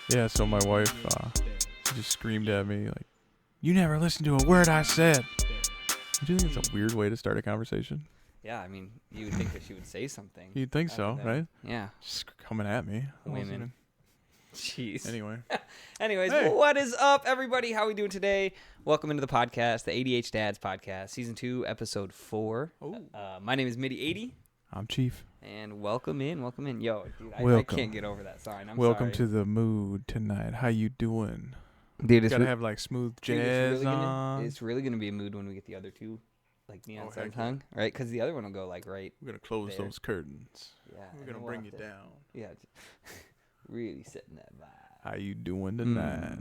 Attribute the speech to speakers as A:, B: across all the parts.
A: Yeah, so my wife just screamed at me like, "You never listened to a word I said." Do you think it's a weird way to start a conversation?
B: Yeah, I mean, you would think that she would say something.
A: You'd think so,
B: other than-
A: right?
B: Yeah.
A: Just coming at me. I wasn't
B: Women. Jeez.
A: Anyway.
B: Anyways,
A: Hey.
B: what is up, everybody? How we doing today? Welcome into the podcast, the ADH Dads Podcast, Season 2, Episode 4.
A: Ooh.
B: My name is Mitty80,
A: I'm Chief.
B: and welcome in. Yo, dude, I
A: Welcome.
B: can't get over that sign. I'm
A: Welcome
B: sorry.
A: to the mood tonight. How you doing?
B: Dude, it's
A: Gotta
B: re-
A: have like smooth
B: dude,
A: jazz on.
B: it's really gonna be a mood when we get the other two, like Neon
A: Oh,
B: Sun's
A: heck yeah.
B: hung, right? Because the other one will go like right.
A: We're gonna close
B: there.
A: those curtains.
B: Yeah.
A: We're
B: and
A: gonna
B: then
A: bring
B: we'll
A: you
B: have to-
A: down.
B: Yeah. Really setting that vibe.
A: How you doing tonight?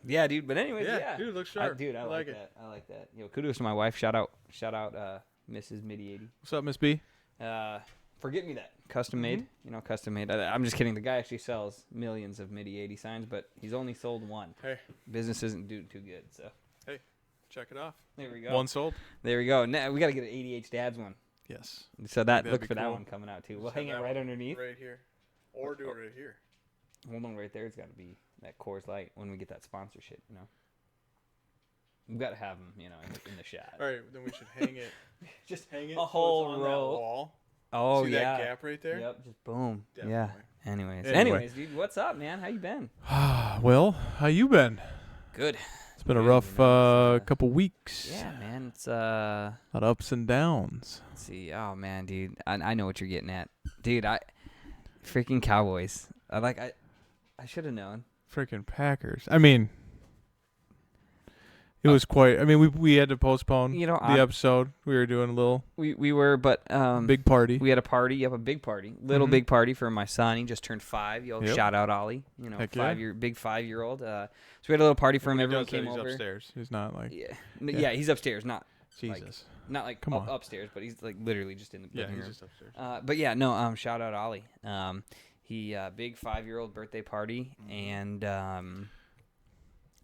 B: Yeah, dude. But anyways, yeah.
A: Dude, looks
B: I
A: sharp.
B: like
A: it.
B: that. I like that. Yo, kudos to my wife. Shout out, Mrs. Mitty80.
A: What's up, Miss B?
B: Forget me that. Custom made. You know, custom made. I'm just kidding. The guy actually sells millions of Mitty80 signs, but he's only sold one.
A: Hey.
B: Business isn't doing too good, so.
A: Check it off.
B: There we go.
A: One sold?
B: There we go. Now we got to get an ADH Dads one.
A: Yes.
B: So
A: That'd
B: look
A: be
B: for that
A: cool.
B: one coming out too.
A: Just
B: We'll
A: have
B: hang it
A: that
B: right
A: one
B: underneath.
A: Right here. Or do it right here.
B: Hold on, right there. It's got to be that Coors Light when we get that sponsorship. You know. We've got to have them, you know, in the shot.
A: All right, then we should hang it.
B: Just
A: Hang it
B: a
A: so it's
B: whole
A: on that
B: row.
A: wall.
B: Oh
A: See
B: yeah.
A: that gap right there?
B: Yep. Just boom.
A: Definitely.
B: Yeah. Anyways,
A: Anyway.
B: dude, what's up, man? How you been?
A: Well, how you been?
B: Good.
A: It's been a
B: Good,
A: rough
B: you know, it's,
A: couple weeks.
B: Yeah, man. It's
A: A lot of ups and downs.
B: Let's see. Oh man, dude. I know what you're getting at, dude. Freaking Cowboys. I should have known.
A: Freaking Packers. I mean, it was quite. I mean, we had to postpone
B: You know,
A: the episode. We were doing a little
B: we were, but
A: big party.
B: we had a party. Yep, a big party, little
A: Mhm.
B: big party for my son. He just turned 5. Yo,
A: Yep.
B: shout out Ollie. You know,
A: Heck yeah.
B: big 5-year-old. So we had a little party for him.
A: He
B: Everyone
A: does that,
B: came
A: he's
B: over.
A: upstairs. He's not like
B: Yeah.
A: Yeah.
B: Yeah, he's upstairs. Not
A: Jesus.
B: like
A: Come on.
B: upstairs, but he's like literally just in the
A: Yeah,
B: living
A: he's
B: room.
A: just upstairs.
B: But yeah, no. Shout out Ollie. He big 5-year-old birthday party, and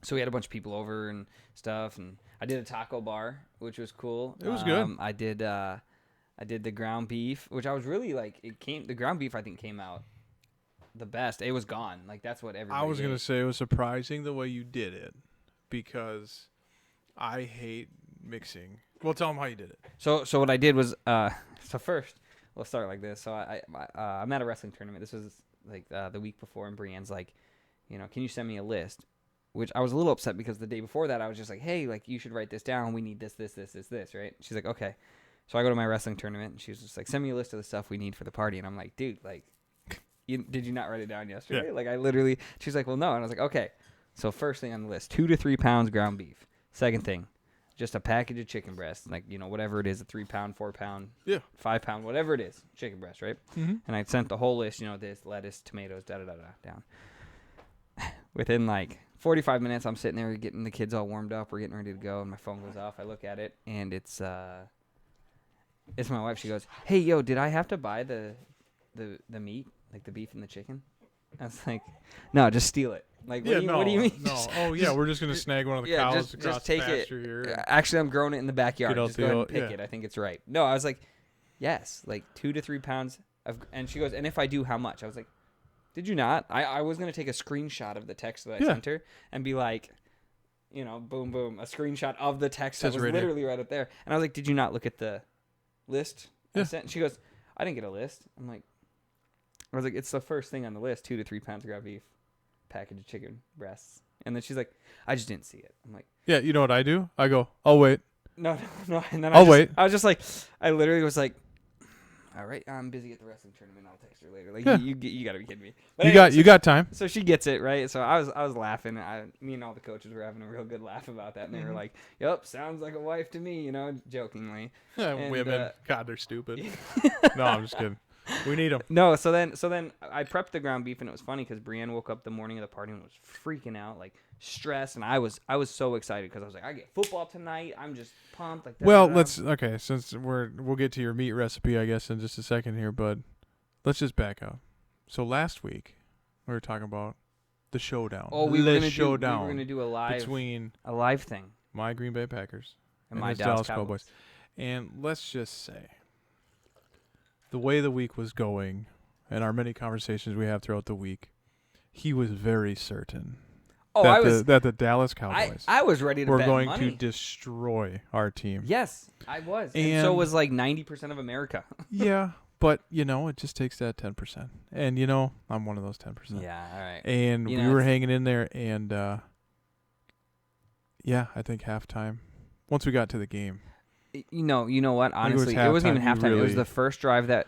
B: so we had a bunch of people over and stuff, and I did a taco bar, which was cool.
A: It was good.
B: I did the ground beef, which I was really like. The ground beef I think came out the best. It was gone. Like that's what everybody.
A: I was gonna
B: ate.
A: say it was surprising the way you did it, because I hate mixing. Well, tell them how you did it.
B: So what I did was so first we'll start like this. So I'm at a wrestling tournament. This was like the week before, and Brienne's like, you know, can you send me a list? Which I was a little upset because the day before that I was just like, hey, like you should write this down. We need this, right? She's like, okay. So I go to my wrestling tournament, and she's just like, send me a list of the stuff we need for the party. And I'm like, dude, like, did you not write it down yesterday?
A: Yeah.
B: Like I literally. She's like, well, no. And I was like, okay. So first thing on the list, 2 to 3 pounds ground beef. Second thing, just a package of chicken breast, like, you know, whatever it is, a 3 pound, 4 pound,
A: Yeah.
B: 5 pound, whatever it is, chicken breast, right?
A: Mm-hmm.
B: And I sent the whole list, you know, this, lettuce, tomatoes, down. Within like 45 minutes, I'm sitting there getting the kids all warmed up. We're getting ready to go, and my phone goes off. I look at it, and it's my wife. She goes, hey, yo, did I have to buy the meat, like the beef and the chicken? I was like, no, just steal it. Like, what,
A: Yeah,
B: do you mean?
A: No. Oh, yeah, we're just gonna snag one of the
B: yeah,
A: cows
B: just
A: across
B: take
A: the
B: it.
A: pasture here.
B: Actually, I'm growing it in the backyard.
A: Get out
B: Just
A: the
B: go ahead and
A: old-
B: pick
A: yeah.
B: it. I think it's right. No, I was like, yes, like 2 to 3 pounds and she goes, and if I do, how much? I was like, did you not? I was going to take a screenshot of the text that I
A: Yeah.
B: sent her and be like, you know, boom, boom, a screenshot of the text that
A: Says
B: was
A: right here.
B: literally right up there. And I was like, did you not look at the list I
A: Yeah.
B: sent? And she goes, I didn't get a list. I was like, it's the first thing on the list, 2 to 3 pounds of ground beef, package of chicken breasts. And then she's like, I just didn't see it. I'm like,
A: Yeah, you know what I do? I go, oh wait.
B: no. And then
A: I'll wait.
B: I was just like, I literally was like, all right, I'm busy at the wrestling tournament. I'll text her later. Like,
A: Yeah.
B: you got to be kidding me. But
A: You
B: anyway,
A: got time.
B: so she gets it, right? So I was laughing. Me and all the coaches were having a real good laugh about that. And they were
A: Mhm.
B: like, yep, sounds like a wife to me, you know, jokingly. And,
A: Women, God, they're stupid. No, I'm just kidding. We need them.
B: No, so then I prepped the ground beef, and it was funny because Brienne woke up the morning of the party and was freaking out, like stressed, and I was so excited because I was like, I get football tonight. I'm just pumped. Like,
A: Well,
B: da-da-da.
A: okay, since we'll get to your meat recipe, I guess, in just a second here, but let's just back up. So last week we were talking about the showdown.
B: Oh, we were
A: the
B: gonna
A: showdown
B: do a live
A: between
B: thing
A: my Green Bay Packers
B: and
A: and
B: my
A: his
B: Dallas
A: Dallas Cowboys. And let's just say, the way the week was going, and our many conversations we have throughout the week, he was very certain
B: Oh,
A: that the Dallas Cowboys
B: I was ready to
A: were
B: bet
A: going
B: money.
A: to destroy our team.
B: Yes, I was. And so
A: And-
B: was like 90% of America.
A: Yeah, but it just takes that 10%. And I'm one of those 10%.
B: Yeah, all right.
A: And
B: You
A: we
B: know,
A: were
B: it's-
A: hanging in there, and I think halftime. Once we got to the game,
B: You know what?
A: I think it was
B: Honestly, it wasn't even
A: halftime, you
B: halftime. It was
A: really-
B: the first drive that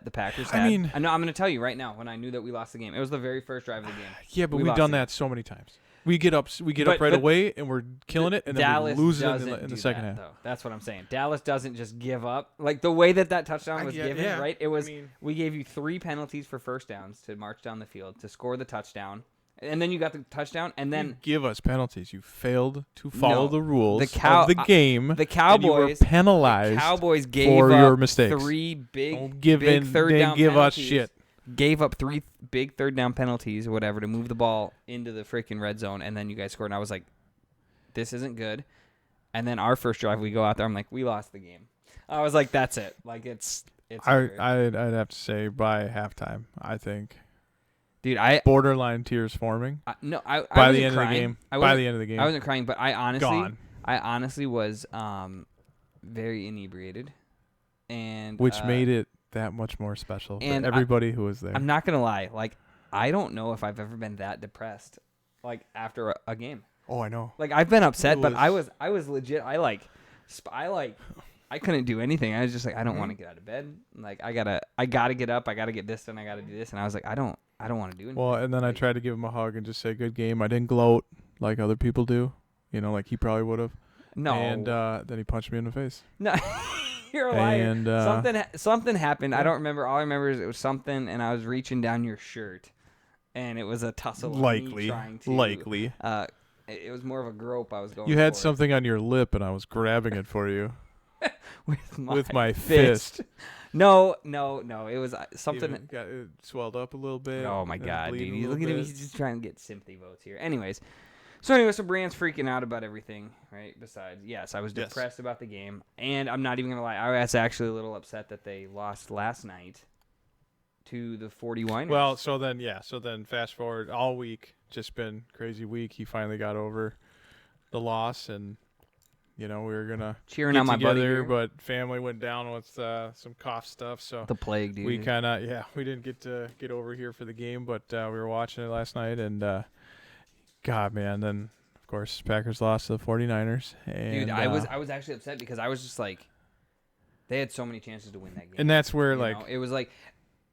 B: the Packers had.
A: I mean-
B: I know. I'm going to tell you right now. When I knew that we lost the game, it was the very first drive of the game.
A: yeah, but
B: We
A: we've
B: lost
A: done
B: the game.
A: that so many times. We get up right
B: But
A: away, and we're killing it, and then
B: Dallas
A: we lose it
B: doesn't
A: in
B: do
A: the second
B: that,
A: half.
B: though. That's what I'm saying. Dallas doesn't just give up. Like the way that touchdown
A: I
B: was
A: get-
B: given,
A: yeah.
B: right? It was
A: I mean-
B: we gave you 3 penalties for first downs to march down the field to score the touchdown, and then you got the touchdown, and
A: You
B: then
A: give us penalties. You failed to follow
B: No,
A: the rules
B: the
A: of the game.
B: the
A: and you were
B: Cowboys
A: penalized
B: Cowboys gave
A: for
B: up
A: your mistakes.
B: 3 big
A: Don't give
B: big
A: in.
B: third
A: They
B: down
A: give us
B: penalties.
A: shit.
B: Gave up 3 big third down penalties or whatever to move the ball into the freaking red zone, and then you guys scored. And I was like, this isn't good. And then our first drive, we go out there. I'm like, we lost the game. I was like, that's it. Like it's. over.
A: I'd have to say by halftime, I think
B: Dude, I
A: borderline tears forming
B: no,
A: by
B: I
A: the
B: wasn't
A: end
B: crying.
A: of the game.
B: I
A: By
B: wasn't-
A: the end of the game,
B: I wasn't crying, but I
A: gone.
B: honestly was very inebriated, and
A: Which made it that much more special
B: and
A: for everybody who was there.
B: I'm not gonna lie, like I don't know if I've ever been that depressed, like after a game.
A: Oh, I know.
B: Like I've been upset,
A: It
B: but I
A: was-
B: was legit. I couldn't do anything. I was just like, I don't
A: Mm-hmm.
B: want to get out of bed. Like I gotta get up. I gotta get this done. I gotta do this. And I was like, I don't want to do anything.
A: Well, and then I tried to give him a hug and just say good game. I didn't gloat like other people do. Like he probably would have.
B: No,
A: And then he punched me in the face.
B: no, you're a liar.
A: And
B: Something happened. I
A: yeah.
B: don't remember. All I remember is it was something, and I was reaching down your shirt, and it was a tussle. on me
A: likely.
B: trying to, it was more of a grope. I was going.
A: You had
B: for
A: something on your lip, and I was grabbing it for you
B: with
A: my fist.
B: No. It was something.
A: It swelled up a little bit.
B: Oh my
A: and
B: god,
A: bleeding
B: dude!
A: a
B: He's
A: little
B: looking at me.
A: bit.
B: He's just trying to get sympathy votes here. Anyways, so Brian's freaking out about everything, right? Besides, yes, I was
A: Yes.
B: depressed about the game, and I'm not even gonna lie, I was actually a little upset that they lost last night to the 49ers.
A: Well, so then fast forward all week, just been crazy week. He finally got over the loss, and we were gonna
B: cheering
A: get
B: on my buddy
A: together,
B: here.
A: but family went down with some cough stuff, so
B: The plague, dude.
A: we kind of we didn't get over here for the game, but we were watching it last night, and God, man, then of course Packers lost to the 49ers, and
B: Dude, I was actually upset because I was just like, they had so many chances to win that game.
A: and that's where
B: You
A: like
B: know, it was like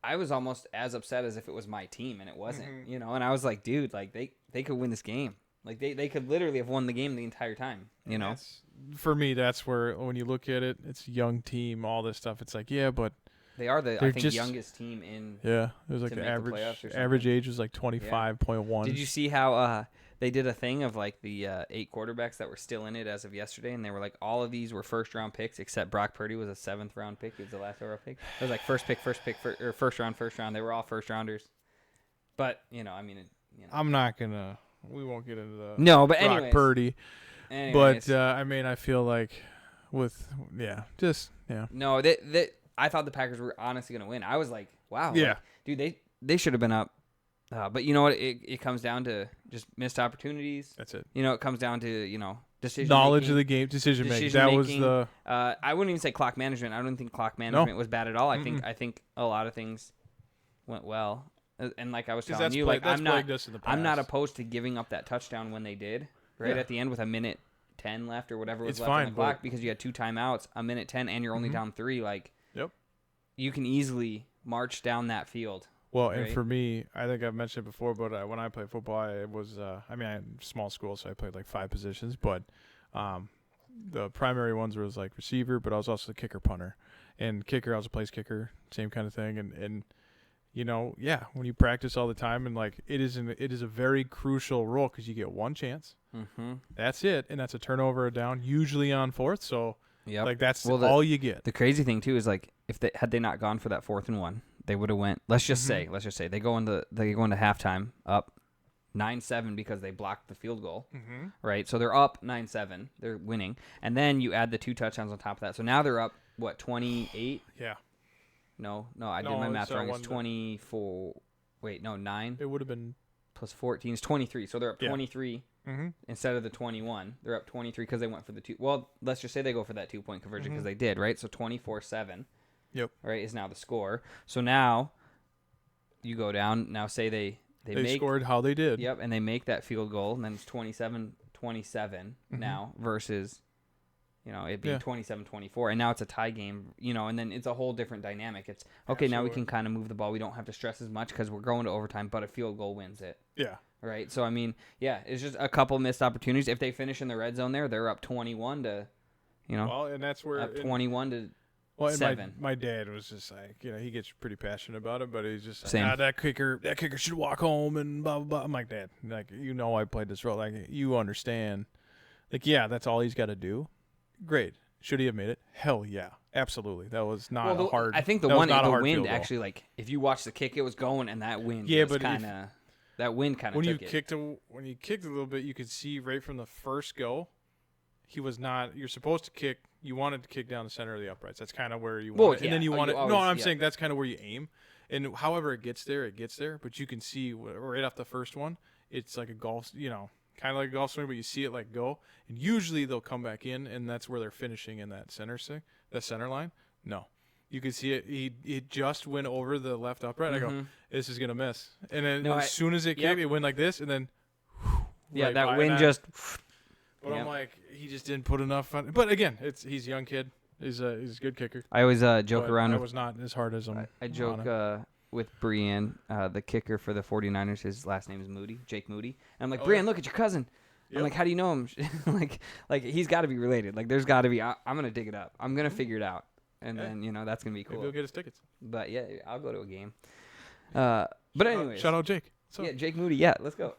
B: I was almost as upset as if it was my team, and it wasn't.
A: Mhm.
B: And I was like, dude, like they could win this game. Like they could literally have won the game the entire time.
A: that's- for me, that's where when you look at it, it's a young team, all this stuff. It's like but
B: They are
A: They're
B: I think
A: just-
B: youngest team in.
A: yeah, it was like
B: To
A: the
B: make the
A: average
B: playoffs or
A: average
B: something.
A: age was like 25.1.
B: Did you see how they did a thing of like the 8 quarterbacks that were still in it as of yesterday, and they were like all of these were first round picks except Brock Purdy was a 7th round pick. He was the last overall pick. It was like first round. They were all first rounders. But
A: I'm not gonna. We won't get into the
B: no. But
A: Brock
B: anyways,
A: Purdy,
B: anyways.
A: but I mean, I feel like with
B: No, I thought the Packers were honestly going to win. I was like, wow.
A: Yeah.
B: like, dude, they should have been up. But you know what? It comes down to just missed opportunities.
A: that's it.
B: It comes down to, decision
A: Knowledge
B: making.
A: of the game, decision making.
B: Decision
A: That was
B: making.
A: the
B: I wouldn't even say clock management. I don't think clock management was bad at all. I think a lot of things went well. And like I was telling you, like I'm not opposed to giving up that touchdown when they did right
A: Yeah.
B: at the end with a minute 10 left or whatever was
A: It's
B: left on
A: fine,
B: the clock
A: but-
B: because you had 2 timeouts, a minute 10, and you're only
A: Mhm.
B: down 3. Like,
A: Yep.
B: you can easily march down that field.
A: Well, and
B: right?
A: for me, I think I've mentioned it before, but when I played football, I was, I had small school, so I played like 5 positions, but the primary ones was like receiver, but I was also the kicker punter. And kicker, I was a place kicker, same kind of thing. And when you practice all the time, and like it is a very crucial role because you get one chance.
B: Mm-hmm.
A: That's it, and that's a turnover or down, usually on 4th. So
B: Yep.
A: like that's
B: Well,
A: all you get.
B: The crazy thing too is like if they had not gone for that 4th and 1, they would have went. Let's just
A: Mhm.
B: say they go into halftime up 9-7 because they blocked the field goal.
A: Mm-hmm.
B: Right, so they're up 9-7. They're winning, and then you add the 2 touchdowns on top of that. So now they're up 28.
A: Yeah,
B: No, I did
A: No,
B: my
A: it's,
B: math wrong. It's
A: one-
B: 24. Wait, no, 9.
A: it would have been
B: plus 14 is 23. So they're up
A: Yeah.
B: 23
A: Mm-hmm.
B: instead of the 21. They're up 23 because they went for the 2. Well, let's just say they go for that 2-point conversion because they did, right? So 24-7.
A: Yep.
B: Right, is now the score. So now you go down. Now say they make,
A: scored how they did.
B: Yep, and they make that field goal, and then it's 27-27 now versus, it being 27-24, and now it's a tie game, and then it's a whole different dynamic. It's, okay, now we can kind of move the ball. We don't have to stress as much because we're going to overtime, but a field goal wins it.
A: Yeah.
B: Right? So, I mean, yeah, it's just a couple missed opportunities. If they finish in the red zone there, they're up 21 to,
A: Well, and that's where
B: up 21 to
A: Well, and
B: 7.
A: my dad was just like, he gets pretty passionate about it, but he's just like,
B: Same.
A: that kicker should walk home and blah, blah, blah. I'm like, Dad, like, I played this role. Like, you understand. Like, yeah, that's all he's got to do. Great. Should he have made it? Hell yeah. Absolutely. That was not a hard.
B: I think the wind actually, like, if you watch the kick, it was going, and that wind was kind of,
A: when you
B: took
A: kicked a little bit, you could see right from the first go, he was not. You're supposed to kick. You wanted to kick down the center of the uprights. That's kind of where you want it. And then you want it. No, I'm saying that's kind of where you aim. And however it gets there. But you can see right off the first one, it's like a golf, kind of like a golf swing, but you see it like go. And usually they'll come back in, and that's where they're finishing in that center line. No. You can see it. He just went over the left upright. I go, this is going to miss. And then as soon as it kicked, it went like this, and then
B: that wind just.
A: But I'm like, he just didn't put enough on. But again, he's a young kid. He's a good kicker.
B: I always joke around.
A: I was not as hard as him.
B: I joke with Brienne, the kicker for the 49ers. His last name is Moody, Jake Moody. And I'm like, Brienne, look at your cousin. Yep. I'm like, how do you know him? like he's got to be related. Like, there's got to be. I'm gonna dig it up. I'm gonna figure it out, and then that's gonna be cool.
A: Maybe he'll get his tickets.
B: But yeah, I'll go to a game. But anyways,
A: shout out Jake.
B: Yeah, Jake Moody. Yeah, let's go.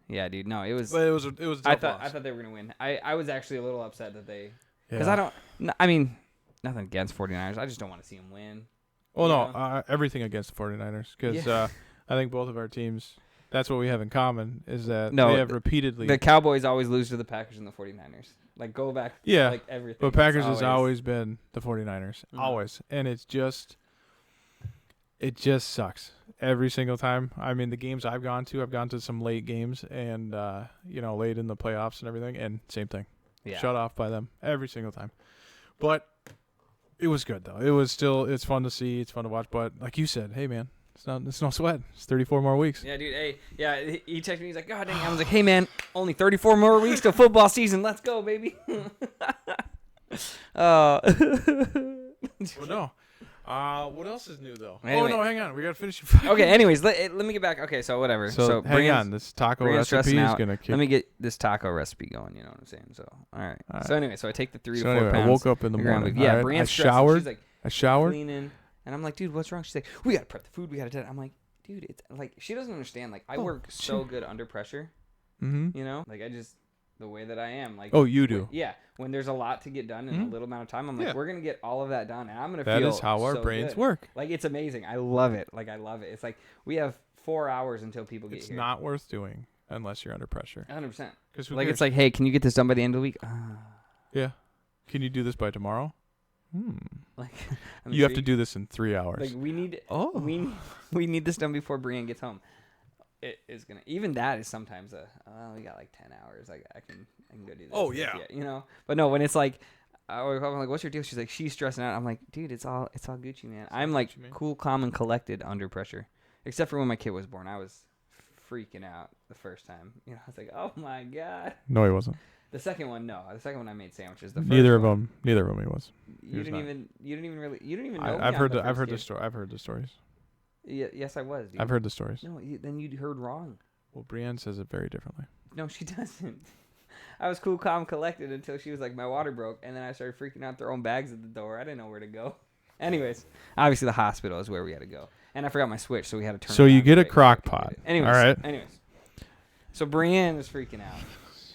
B: Yeah, dude. No, it was.
A: But it was a tough loss.
B: I thought they were gonna win. I was actually a little upset that they, because I don't. I mean, nothing against 49ers. I just don't want to see them win.
A: Well, no, everything against the 49ers because I think both of our teams. That's what we have in common is that they have repeatedly.
B: The Cowboys always lose to the Packers and the 49ers. Like, go back.
A: Yeah.
B: Like everything.
A: But Packers has always been the 49ers. Always. And it just sucks every single time. I mean, the games I've gone to some late games and, late in the playoffs and everything. And same thing. Yeah. Shut off by them every single time. But it was good, though. It's fun to see. It's fun to watch. But like you said, hey, man. It's no sweat. It's 34 more weeks.
B: Yeah, dude. Hey, yeah. He texted me. He's like, God dang. I was like, hey, man, only 34 more weeks till football season. Let's go, baby.
A: Well, no. What else is new though? Anyway. Oh no, hang on. We gotta finish.
B: Okay. Anyways, let me get back. Okay, so whatever.
A: So hang on. This taco recipe is gonna kick.
B: Let me get this taco recipe going. You know what I'm saying? So all right. So anyway, so I take the 3 to 4 pounds.
A: I woke up in the morning.
B: Yeah,
A: right. I showered.
B: She's like,
A: I showered.
B: Cleaning. And I'm like, dude, what's wrong? She's like, we got to prep the food. We got to do it. I'm like, dude, it's like, she doesn't understand. Like, I work so good under pressure.
A: Mm-hmm.
B: Like, the way that I am. Like,
A: oh, you do?
B: Yeah. When there's a lot to get done in a little amount of time, I'm like, we're going to get all of that done. And I'm going to feel
A: That is how our brains
B: good.
A: work.
B: Like, it's amazing. I love it. Like, I love it. It's like, we have 4 hours until people get
A: here. It's
B: here.
A: not worth doing unless you're under pressure.
B: 100%.
A: Because
B: like, it's like, hey, can you get this done by the end of the week?
A: Yeah. Can you do this by tomorrow?
B: Like,
A: you have to do this in 3 hours.
B: Like, we need this done before Brienne gets home. It is gonna. Even that is sometimes we got like 10 hours. Like, I can go do this.
A: Oh yeah.
B: But no, when it's like, I'm like, what's your deal? She's like, she's stressing out. I'm like, dude, it's all Gucci, man. I'm like cool, calm, and collected under pressure. Except for when my kid was born, I was freaking out the first time. I was like, oh my god.
A: No, he wasn't.
B: The second one, no. The second one, I made sandwiches. The first
A: neither of them he was.
B: You didn't even know.
A: I've heard the story. I've heard the stories.
B: Yeah, yes, I was. Dude.
A: I've heard the stories.
B: No, then you heard wrong.
A: Well, Brienne says it very differently.
B: No, she doesn't. I was cool, calm, collected until she was like, my water broke, and then I started freaking out, throwing bags at the door. I didn't know where to go. Anyways, obviously the hospital is where we had to go, and I forgot my switch, so we had to turn.
A: So you get a crock pot.
B: Anyways,
A: all right.
B: Anyways, so Brienne is freaking out.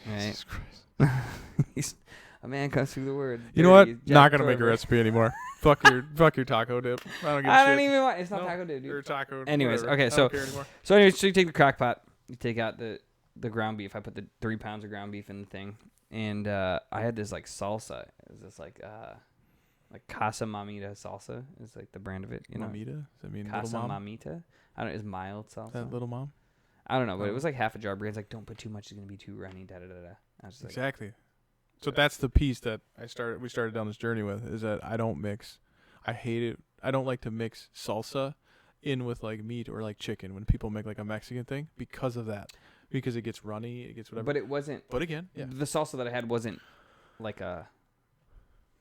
B: Right?
A: Jesus Christ.
B: A man comes through the word.
A: You know what? Not gonna make a recipe anymore. fuck your taco dip. I don't
B: even want. It's not taco dip, dude.
A: Or taco.
B: Anyways,
A: whatever.
B: okay. So you take the crock pot. You take out the ground beef. I put the 3 pounds of ground beef in the thing, and I had this like salsa. It was this like like Casa Mamita salsa is like the brand of it. You know,
A: Mamita? Does that mean
B: Casa
A: little mom?
B: Mamita. I don't know. Is mild
A: Is
B: salsa.
A: that little mom?
B: I don't know, but it
A: Oh.
B: was like half a jar. Brian's like, don't put too much; it's gonna be too runny. Da da da da. I was just like,
A: Exactly. So that's the piece that we started down this journey with, is that I don't mix. I hate it. I don't like to mix salsa in with like meat or like chicken when people make like a Mexican thing because of that. Because it gets runny, it gets whatever.
B: but it wasn't.
A: But again, yeah.
B: The salsa that I had wasn't like I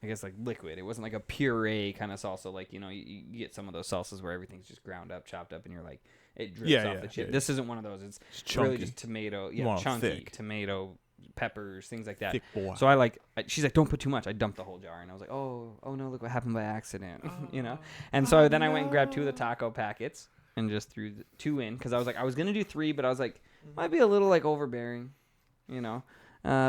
B: guess like liquid. It wasn't like a puree kind of salsa. Like, you know, you get some of those salsas where everything's just ground up, chopped up, and you're like, it drips off the chip.
A: Yeah.
B: This isn't one of those. It's
A: It's chunky.
B: really just tomato,
A: You want 'em
B: chunky
A: thick.
B: tomato, peppers, things like that.
A: Thick boy.
B: So she's like, don't put too much. I dumped the whole jar, and I was like, oh no, look what happened by accident, you know. And so then I went and grabbed 2 of the taco packets and just threw 2 in because I was like, I was gonna do 3, but I was like, might be a little like overbearing, you know.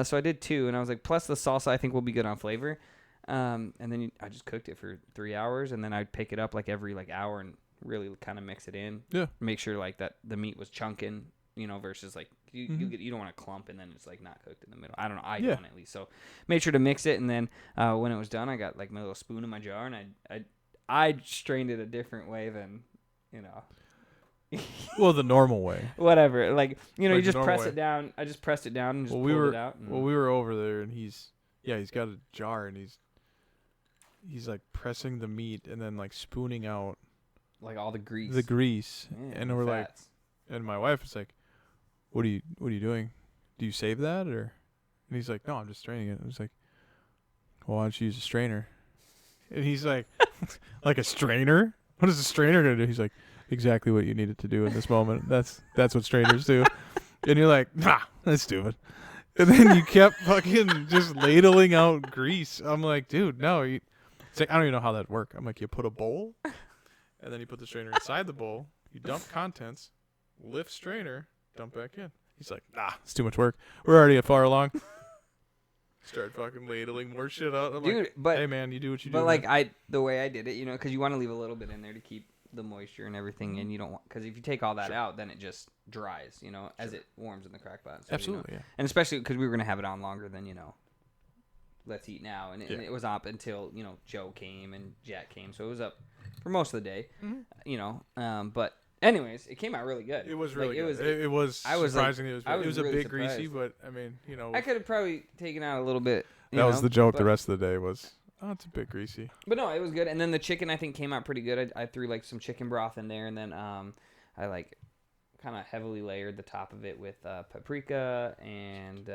B: So I did 2, and I was like, plus the salsa I think will be good on flavor. And then I just cooked it for 3 hours, and then I'd pick it up like every like hour and really kind of mix it in.
A: Yeah.
B: Make sure like that the meat was chunking, you know, versus like you don't want to clump and then it's like not cooked in the middle. I don't know. I don't at least. So made sure to mix it, and then when it was done, I got like my little spoon in my jar, and I strained it a different way than, you know.
A: Well, the normal way.
B: Whatever. Like, you know,
A: Like
B: you just
A: the
B: press
A: normal
B: it down. I just pressed it down and just
A: Well,
B: pulled
A: we were
B: it out. And
A: we were over there, and he's got a jar, and he's like pressing the meat and then like spooning out
B: like all the grease.
A: the grease,
B: Yeah,
A: and
B: the
A: we're like,
B: fats.
A: and my wife is like, what are you doing? Do you save that or? And he's like, no, I'm just straining it. I was like, well, why don't you use a strainer? And he's like, like a strainer? What is a strainer gonna do? He's like, exactly what you needed to do in this moment. That's what strainers do. And you're like, nah, that's stupid. And then you kept fucking just ladling out grease. I'm like, dude, no. It's like, I don't even know how that worked. I'm like, you put a bowl, and then you put the strainer inside the bowl. You dump contents, lift strainer, dump back in. He's like, nah, it's too much work. We're already far along. Start fucking ladling more shit out. I'm
B: Dude,
A: like,
B: but
A: hey man, you do what you do.
B: But
A: man.
B: like the way I did it, you know, because you want to leave a little bit in there to keep the moisture and everything, and you don't want, because if you take all that out, then it just dries, you know, as it warms in the crock pot. So,
A: Absolutely,
B: you know,
A: yeah.
B: and especially because we were gonna have it on longer than, you know, let's eat now, and it was up until, you know, Joe came and Jack came, so it was up for most of the day, you know. But anyways, it came out really good.
A: It was really
B: good.
A: good. It was
B: I was like-
A: surprisingly,
B: I
A: it was a
B: really
A: bit greasy,
B: surprised.
A: but I mean, you know,
B: I could have probably taken out a little bit.
A: that was the joke
B: but-
A: the rest of the day was, oh, it's a bit greasy.
B: But no, it was good. And then the chicken, I think, came out pretty good. I threw like some chicken broth in there, and then I like kind of heavily layered the top of it with paprika and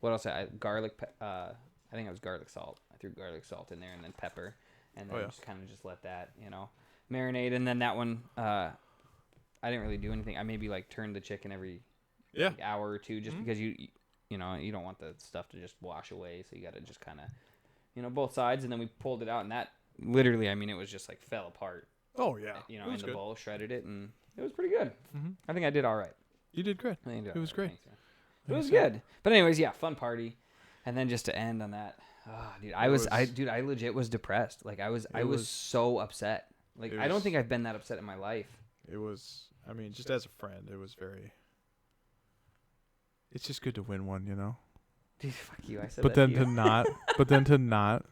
B: what else? Garlic. I think it was garlic salt. I threw garlic salt in there, and then pepper, and then just kind of just let that, you know, marinate. And then that one, I didn't really do anything. I maybe like turned the chicken every like, hour or two, just because you know, you don't want the stuff to just wash away, so you got to just kind of, you know, both sides. And then we pulled it out, and that literally, I mean, it was just like fell apart.
A: Oh yeah,
B: You know,
A: it
B: in
A: was
B: the
A: good.
B: bowl, shredded it, and it was pretty good.
A: Mm-hmm.
B: I think I did all right.
A: You did great.
B: I think I did
A: It
B: all
A: was
B: right.
A: great.
B: Thanks, man. It was good. But anyways, yeah, fun party. And then just to end on that, dude, I legit was depressed. Like I was so upset. Like I don't think I've been that upset in my life.
A: It was. I mean, just as a friend, it was very. It's just good to win one, you know.
B: Dude, fuck you. I said
A: But
B: that
A: then
B: to
A: to
B: you.
A: not. But then to not.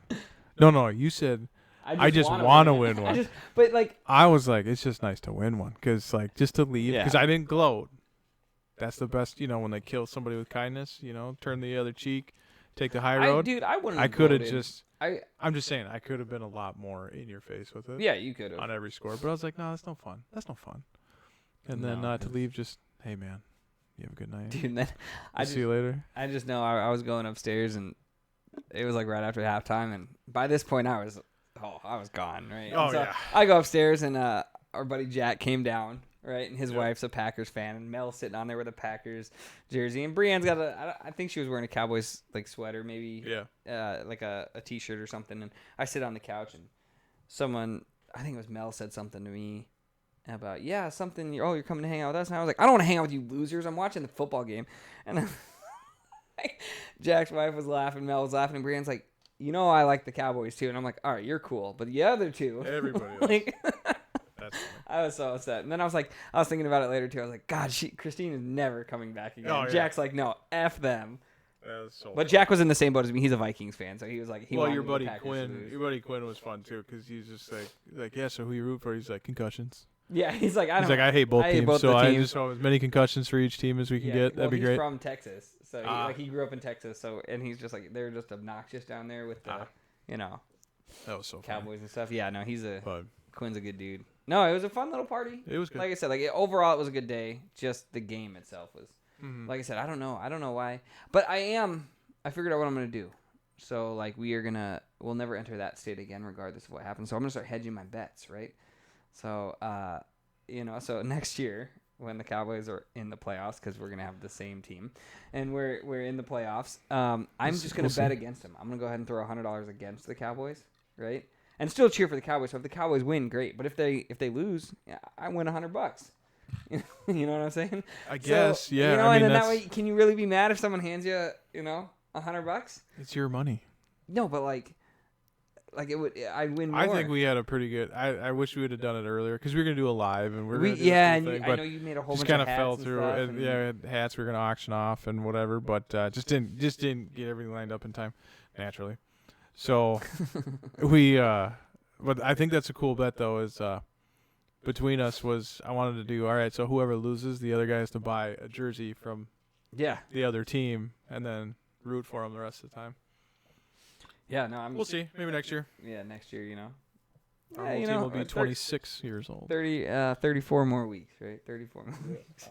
A: No. You said. I just
B: wanna
A: wanna win one.
B: But like,
A: I was like, it's just nice to win one, cause like just to leave,
B: Yeah.
A: cause I didn't gloat. That's the best, you know, when they kill somebody with kindness, you know, turn the other cheek, take the high road.
B: I wouldn't.
A: I
B: have
A: could have
B: voted.
A: just. I'm just saying, I could have been a lot more in your face with it.
B: Yeah, you could have.
A: On every score, but I was like, no, that's no fun. That's no fun. And then
B: No,
A: to leave, just, hey man, you have a good night.
B: Dude, then
A: I'll see you later.
B: I just know I was going upstairs, and it was like right after halftime, and by this point I was gone, right?
A: Oh,
B: And so
A: yeah.
B: I go upstairs, and our buddy Jack came down, right, and his wife's a Packers fan, and Mel's sitting on there with a Packers jersey, and Brienne's got I think she was wearing a Cowboys like sweater, maybe like a t-shirt or something, and I sit on the couch, and someone, I think it was Mel, said something to me about something. You're coming to hang out with us, and I was like, I don't want to hang out with you losers. I'm watching the football game, and Jack's wife was laughing, Mel was laughing, and Brienne's like, you know, I like the Cowboys too, and I'm like, all right, you're cool, but the other two,
A: Everybody else.
B: like,
A: That's funny.
B: I was so upset, and then I was thinking about it later too. I was like, God, Christine is never coming back again.
A: Oh, yeah.
B: Jack's like, no, F them.
A: That was so
B: But
A: funny.
B: Jack was in the same boat as me. He's a Vikings fan, so he was like,
A: Well,
B: wanted
A: your
B: the
A: buddy
B: Packers to
A: Quinn,
B: lose.
A: your buddy Quinn was fun too, because he's just like, yeah. So who you root for? He's like concussions.
B: Yeah, he's like,
A: He's like, I hate both teams, so
B: the
A: I
B: teams.
A: just want as many concussions for each team as we can get.
B: Well,
A: That'd be
B: he's
A: great.
B: from Texas, so
A: Ah.
B: he grew up in Texas. So and he's just like, they're just obnoxious down there with the,
A: Ah.
B: you know,
A: That was so funny.
B: Cowboys and stuff. Yeah, no,
A: But
B: Quinn's a good dude. No, it was a fun little party.
A: it was good.
B: Like I said, overall it was a good day. Just the game itself was.
A: Mhm.
B: Like I said, I don't know why, but I figured out what I'm gonna do. So like we'll never enter that state again, regardless of what happens. So I'm gonna start hedging my bets, right? So so next year when the Cowboys are in the playoffs, because we're gonna have the same team, and we're in the playoffs, I'm just gonna bet against them. I'm gonna go ahead and throw $100 against the Cowboys, right? And still cheer for the Cowboys. So if the Cowboys win, great. But if they lose, I win $100. You know what I'm saying?
A: I guess,
B: So,
A: yeah.
B: You know,
A: I
B: and
A: mean,
B: then that way, can you really be mad if someone hands you, $100?
A: it's your money.
B: No, but like it would. I'd win more.
A: I think we had a pretty good. I wish we would have done it earlier because we were gonna do a live and we're gonna do
B: and
A: this thing,
B: I
A: but
B: know you made a whole
A: just
B: bunch
A: kind
B: of
A: of
B: hats
A: fell
B: and
A: through.
B: stuff,
A: And, yeah, we had hats we were gonna auction off and whatever, but just didn't get everything lined up in time, naturally. So we. But I think that's a cool bet though. Is between us was I wanted to do all right. So whoever loses, the other guy has to buy a jersey from
B: Yeah.
A: the other team and then root for them the rest of the time.
B: Yeah. No, I'm.
A: We'll see. Maybe next year.
B: Yeah, next year.
A: Our
B: Yeah,
A: whole team will be
B: 30
A: 26 years old.
B: 34 more weeks, right? 34 more weeks.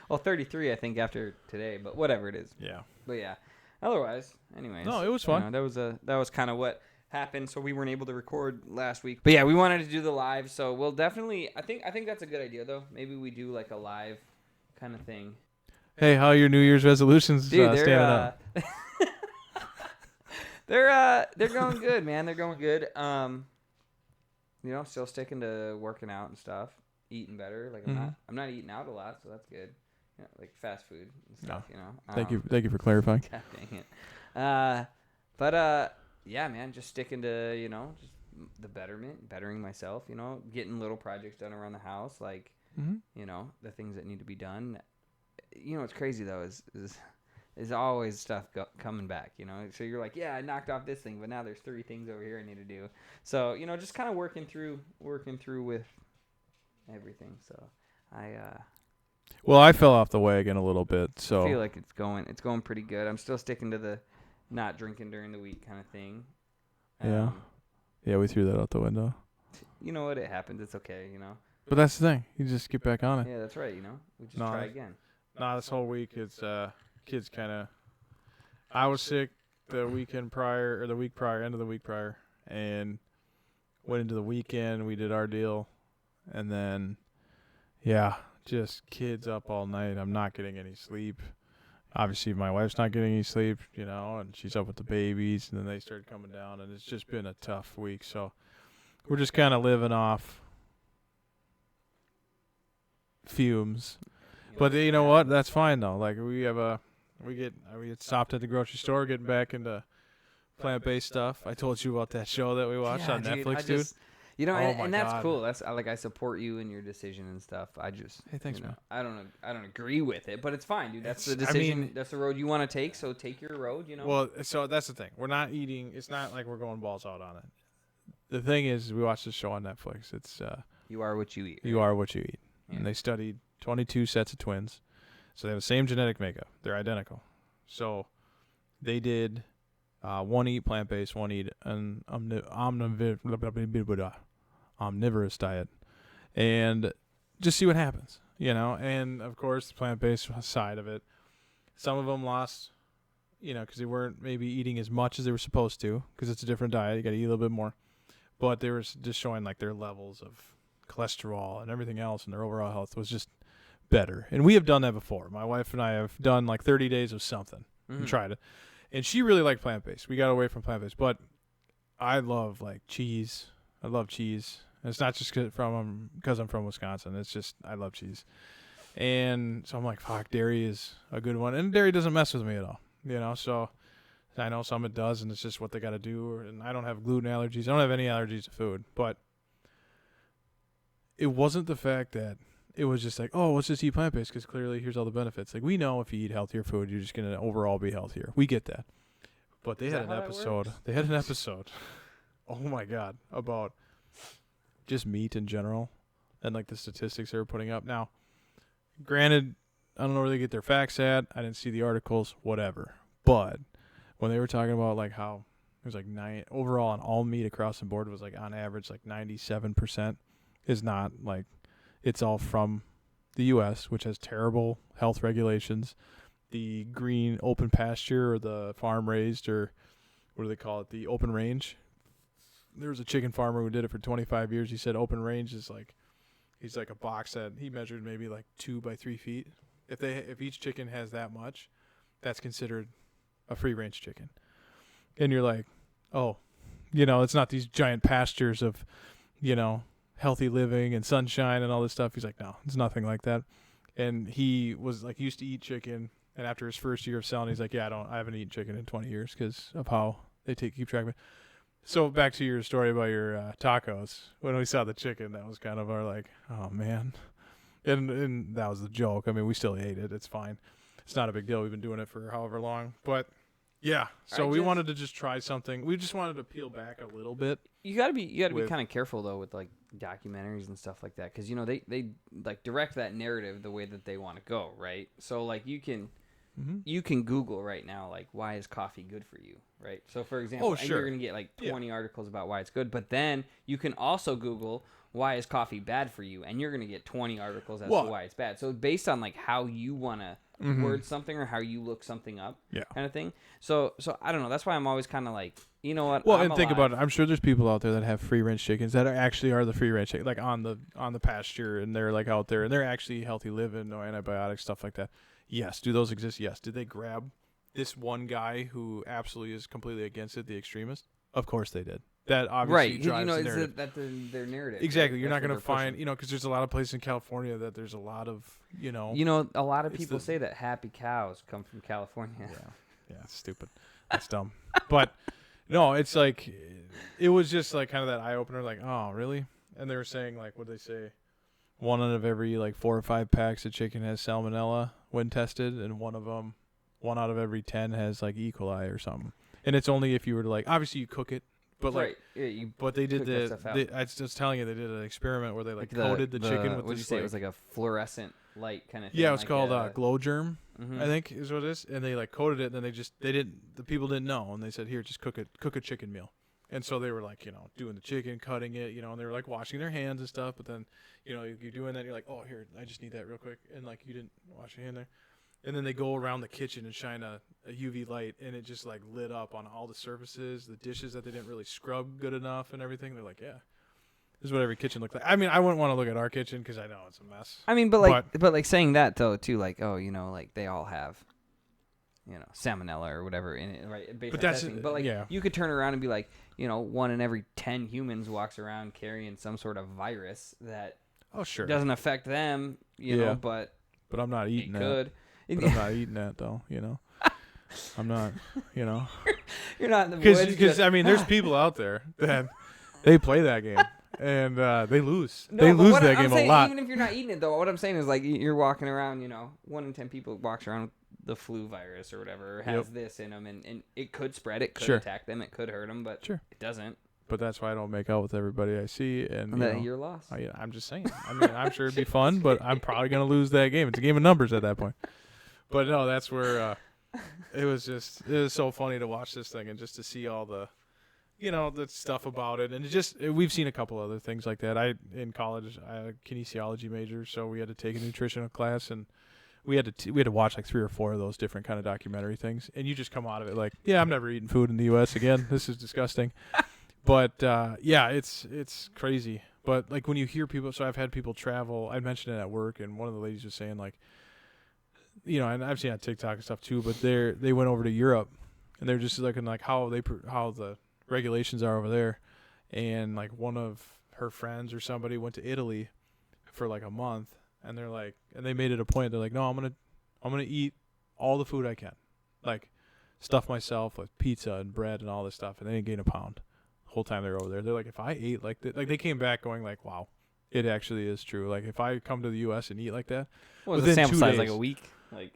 B: Well, 33, I think, after today, but whatever it is.
A: Yeah.
B: But yeah. Otherwise, anyways.
A: No, it was fun.
B: That was kind of what happened. So we weren't able to record last week. But yeah, we wanted to do the live. So we'll definitely. I think that's a good idea though. Maybe we do like a live kind of thing.
A: Hey, how are your New Year's resolutions
B: Dude,
A: standing up?
B: they're going good, man. They're going good. Still sticking to working out and stuff, eating better. Like I'm not eating out a lot, so that's good. Like fast food and stuff.
A: Thank you for clarifying.
B: God dang it. Yeah, man, just sticking to just the bettering myself. Getting little projects done around the house, like the things that need to be done. What's crazy though is always stuff coming back. So you're like, yeah, I knocked off this thing, but now there's 3 things over here I need to do. So just kind of working through with everything. So
A: Well, I fell off the wagon a little bit, so
B: I feel like it's going pretty good. I'm still sticking to the not drinking during the week kind of thing.
A: Yeah. Yeah, we threw that out the window.
B: You know what? It happens. It's okay.
A: But that's the thing. You just get back on it.
B: Yeah, that's right. We just
A: No,
B: try again.
A: Nah, this whole week it's kids kind of. I was sick the weekend prior or the week prior, end of the week prior, and went into the weekend. We did our deal, and then just kids up all night. I'm not getting any sleep. Obviously, my wife's not getting any sleep, and she's up with the babies, and then they started coming down, and it's just been a tough week. So we're just kind of living off fumes. But you know what? That's fine though. Like we get stopped at the grocery store, getting back into plant-based stuff. I told you about that show that we watched on Netflix, dude.
B: Oh
A: my
B: that's
A: God.
B: cool. That's I support you in your decision and stuff. I just
A: Hey, thanks, man.
B: I don't agree with it, but it's fine, dude. That's the
A: It's- I
B: decision.
A: mean-
B: That's the road you want to take. So take your road.
A: Well, so that's the thing. We're not eating. It's not like we're going balls out on it. The thing is, we watched this show on Netflix. It's
B: you are what you eat.
A: You are what you eat.
B: Yeah.
A: And they studied 22 sets of twins. So they have the same genetic makeup. They're identical. So they did one eat plant-based, one eat an omnivorous diet. And just see what happens, And, of course, the plant-based side of it, some of them lost, because they weren't maybe eating as much as they were supposed to because it's a different diet. You got to eat a little bit more. But they were just showing, like, their levels of cholesterol and everything else, and their overall health was just better. And we have done that before. My wife and I have done like 30 days of something and tried it. And she really liked plant-based. We got away from plant-based. But I love like cheese. I love cheese. And it's not just because I'm from Wisconsin. It's just I love cheese. And so I'm like, fuck, dairy is a good one. And dairy doesn't mess with me at all. So I know some it does, and it's just what they got to do. And I don't have gluten allergies. I don't have any allergies to food. But it wasn't the fact that it was just like, oh, let's just eat plant-based because clearly here's all the benefits. Like, we know if you eat healthier food, you're just going to overall be healthier. We get that. But they
B: Is
A: had
B: that
A: an
B: how that
A: episode.
B: works?
A: They had an episode. Oh my God, about just meat in general and like the statistics they were putting up. Now, granted, I don't know where they get their facts at. I didn't see the articles, whatever. But when they were talking about like how it was like overall on all meat across the board was like on average like 97% is not like it's all from the U.S., which has terrible health regulations. The green open pasture or the farm raised or what do they call it? The open range. There was a chicken farmer who did it for 25 years. He said open range is like, he's like a box that he measured maybe like 2 by 3 feet. If each chicken has that much, that's considered a free range chicken. And you're like, oh, it's not these giant pastures of, healthy living and sunshine and all this stuff. He's like, no, it's nothing like that. And he was like, used to eat chicken. And after his first year of selling, he's like, yeah, I haven't eaten chicken in 20 years because of how they keep track of it. So back to your story about your tacos. When we saw the chicken, that was kind of our like, oh man. And that was the joke. I mean, we still ate it. It's fine. It's not a big deal. We've been doing it for however long. But yeah, so we wanted to just try something. We just wanted to peel back a little bit.
B: You gotta be kind of careful though with like documentaries and stuff like that, because they like direct that narrative the way that they want to go, right? So like you can Google right now like why is coffee good for you, right? So for example, and you're gonna get like 20 articles about why it's good, but then you can also Google why is coffee bad for you, and you're gonna get 20 articles as to why it's bad. So based on like how you wanna word something or how you look something up, kind of thing. So I don't know. That's why I'm always kind of like, you know what?
A: Well, and think about it. I'm sure there's people out there that have free range chickens that are the free range chicken, like on the pasture, and they're like out there and they're actually healthy living, no antibiotics, stuff like that. Yes. Do those exist? Yes. Did they grab this one guy who absolutely is completely against it, the extremist? Of course they did. That obviously drives the narrative.
B: That's their narrative.
A: Exactly. You're not going to find, because there's a lot of places in California that there's a lot of,
B: a lot of people say that happy cows come from California.
A: Yeah, it's stupid. That's dumb. But no, it's like, it was just like kind of that eye opener, like, oh, really? And they were saying, like, what they say? 1 out of every like 4 or 5 packs of chicken has salmonella when tested, and 1 out of every 10 has like E. coli or something. And it's only if you were to like, obviously you cook it, but like, but they did I was just telling you, they did an experiment where they like coated the chicken with
B: what did you say? It was like a fluorescent light kind of thing.
A: Yeah, it was called glow germ, I think is what it is. And they like coated it, and then the people didn't know, and they said, here, just cook a chicken meal. And so they were like, doing the chicken, cutting it, and they were like washing their hands and stuff. But then, you're doing that, you're like, oh, here, I just need that real quick. And like, you didn't wash your hand there. And then they go around the kitchen and shine a UV light, and it just like lit up on all the surfaces, the dishes that they didn't really scrub good enough and everything. They're like, yeah, this is what every kitchen looked like. I mean, I wouldn't want to look at our kitchen because I know it's a mess.
B: I mean, but like saying that though too, like, oh, like they all have, salmonella or whatever in it, right? Based on testing. But like, you could turn around and be like, 1 in every 10 humans walks around carrying some sort of virus that doesn't affect them, but
A: I'm not eating that.
B: Could.
A: But I'm not eating that though, I'm not,
B: You're not in the woods.
A: Because I mean, there's people out there that they play that game and they lose. They lose that game a lot.
B: Even if you're not eating it though, what I'm saying is like you're walking around, 1 in 10 people walks around with the flu virus or whatever, or has this in them, and it could spread, it could attack them, it could hurt them, but it doesn't.
A: But that's why I don't make out with everybody I see, and
B: you're lost.
A: I'm just saying. I mean, I'm sure it'd be fun, but I'm probably gonna lose that game. It's a game of numbers at that point. But no, that's where it was so funny to watch this thing and just to see all the, the stuff about it. And we've seen a couple other things like that. In college, I had a kinesiology major, so we had to take a nutritional class, and we had to watch like 3 or 4 of those different kind of documentary things. And you just come out of it like, yeah, I'm never eating food in the U.S. again. This is disgusting. But it's crazy. But like when you hear people, so I've had people travel. I mentioned it at work, and one of the ladies was saying like, and I've seen it on TikTok and stuff too, but they went over to Europe, and they're just looking like how the regulations are over there, and like one of her friends or somebody went to Italy for like a month, and they're like, and they made it a point. They're like, no, I'm gonna eat all the food I can, like stuff myself with pizza and bread and all this stuff, and they didn't gain a pound the whole time they were over there. They're like, if I ate like that, like they came back going like, wow, It actually is true. Like if I come to the U.S. and eat like that,
B: What was the
A: within
B: sample
A: 2
B: size? Like
A: days.
B: a week? Like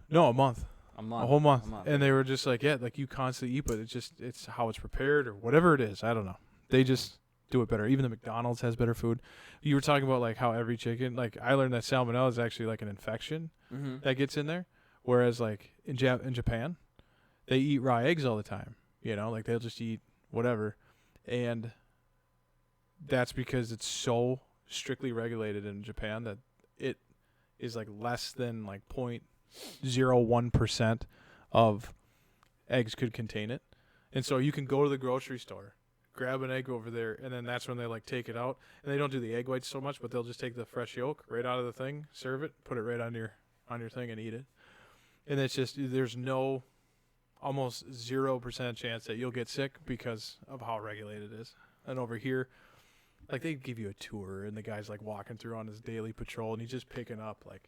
A: no, a month.
B: a month?
A: A whole month.
B: A month.
A: And they were just like, yeah, like you constantly eat, but it's how it's prepared or whatever it is. I don't know. They just do it better. Even the McDonald's has better food. You were talking about like how every chicken, like I learned that salmonella is actually like an infection
B: Mm-hmm.
A: that gets in there. Whereas like in Japan, they eat raw eggs all the time. Like they'll just eat whatever. And that's because it's so strictly regulated in Japan that it is like less than like 0.01% of eggs could contain it. And so you can go to the grocery store, grab an egg over there, and then that's when they like take it out. And they don't do the egg whites so much, but they'll just take the fresh yolk right out of the thing, serve it, put it right on your thing and eat it. And it's just there's no almost 0% chance that you'll get sick because of how regulated it is. And over here, like they give you a tour and the guy's like walking through on his daily patrol and he's just picking up like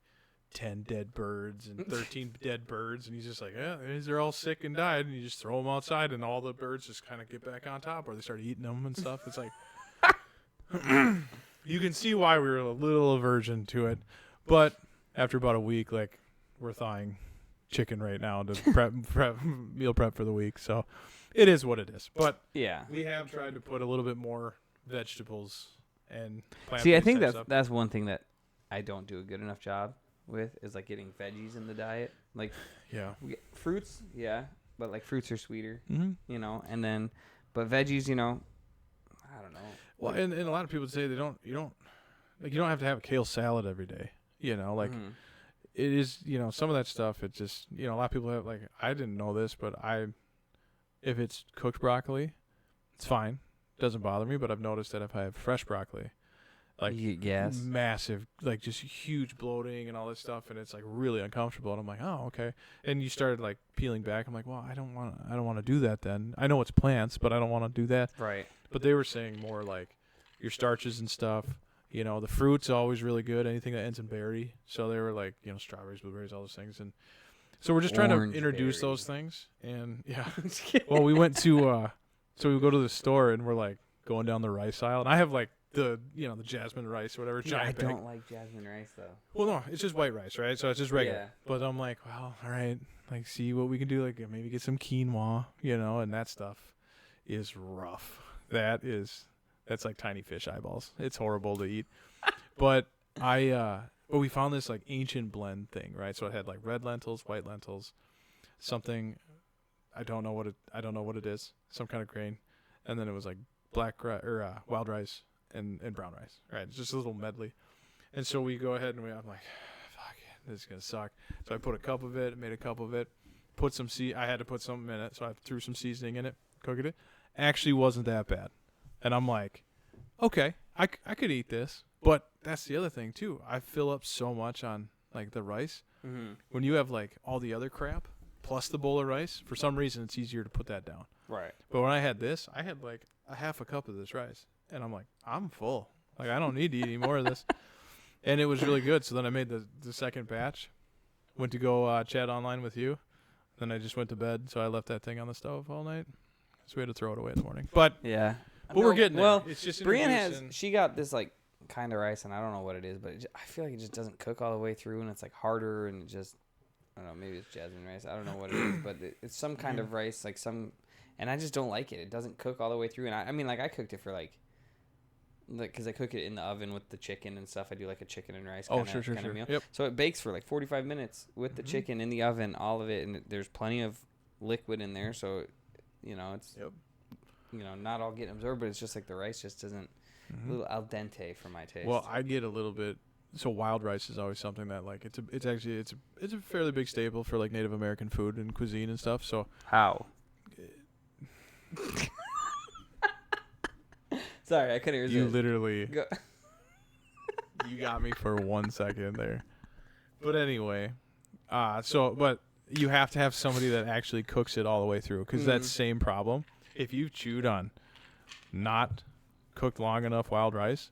A: 10 dead birds and 13 dead birds, and he's just like, yeah, they're all sick and died, and you just throw them outside and all the birds just kind of get back on top, or they start eating them and stuff. It's like you can see why we were a little aversion to it, but after about a week, like we're thawing chicken right now to meal prep for the week, so it is what it is. But
B: Yeah.
A: we have tried to put a little bit more vegetables and plant.
B: See, I think that's one thing that I don't do a good enough job with is like getting veggies in the diet. Like
A: yeah,
B: fruits, yeah, but like fruits are sweeter,
A: mm-hmm.
B: and then but veggies, I don't know.
A: Well, and a lot of people say you don't have to have a kale salad every day. Like it is, some of that stuff. It just, a lot of people have like, I didn't know this, but if it's cooked broccoli, it's fine. Doesn't bother me. But I've noticed that if I have fresh broccoli, like massive, like just huge bloating and all this stuff, and it's like really uncomfortable. And I'm like, oh, okay. And you started like peeling back. I'm like, well, I don't want to do that then. I know it's plants, but I don't want to do that.
B: Right.
A: But they were saying more like your starches and stuff. The fruit's always really good. Anything that ends in berry. So they were like, strawberries, blueberries, all those things. And so we're just trying to introduce those things. And yeah, well, we went to, so we go to the store and we're like going down the rice aisle, and I have like the jasmine rice or whatever.
B: Yeah, I
A: bag.
B: don't like jasmine rice though.
A: Well, no, it's just white rice, right? So it's just regular.
B: Yeah.
A: But I'm like, well, all right, like see what we can do. Like maybe get some quinoa, and that stuff is rough. That's like tiny fish eyeballs. It's horrible to eat. But we found this like ancient blend thing, right? So it had like red lentils, white lentils, something I don't know what it is, some kind of grain, and then it was like wild rice and brown rice, right? It's just a little medley. And so we go ahead and I'm like, fuck it, this is gonna suck. So I put a cup of it, made a cup of it, put some I had to put something in it, so I threw some seasoning in it, cooked it. Actually wasn't that bad. And I'm like, okay, I could eat this. But that's the other thing too. I fill up so much on like the rice.
B: Mm-hmm.
A: When you have like all the other crap plus the bowl of rice, for some reason it's easier to put that down.
B: Right.
A: But when I had this, I had like a half a cup of this rice, and I'm like, I'm full. Like I don't need to eat any more of this. And it was really good. So then I made the second batch. Went to go chat online with you. Then I just went to bed. So I left that thing on the stove all night. So we had to throw it away in the morning. But
B: yeah.
A: But we're getting there.
B: Well,
A: it's just
B: Brienne she got this like kind of rice, and I don't know what it is, but I feel like it just doesn't cook all the way through, and it's like harder, and it just, I don't know, maybe it's jasmine rice. I don't know what it is, but it's some kind of rice, like some, and I just don't like it. It doesn't cook all the way through, and I mean, like I cooked it for like because I cook it in the oven with the chicken and stuff. I do like a chicken and rice kind of meal.
A: Yep.
B: So it bakes for like 45 minutes with the chicken in the oven, all of it, and there's plenty of liquid in there, so it's not all getting absorbed, but it's just like the rice just doesn't a little al dente for my taste.
A: Well, I get a little bit. So wild rice is always something that like it's a fairly big staple for like Native American food and cuisine and stuff. So
B: how? Sorry, I couldn't resist.
A: You literally you got me for 1 second there. But anyway, but you have to have somebody that actually cooks it all the way through, because that same problem. If you chewed on not cooked long enough wild rice,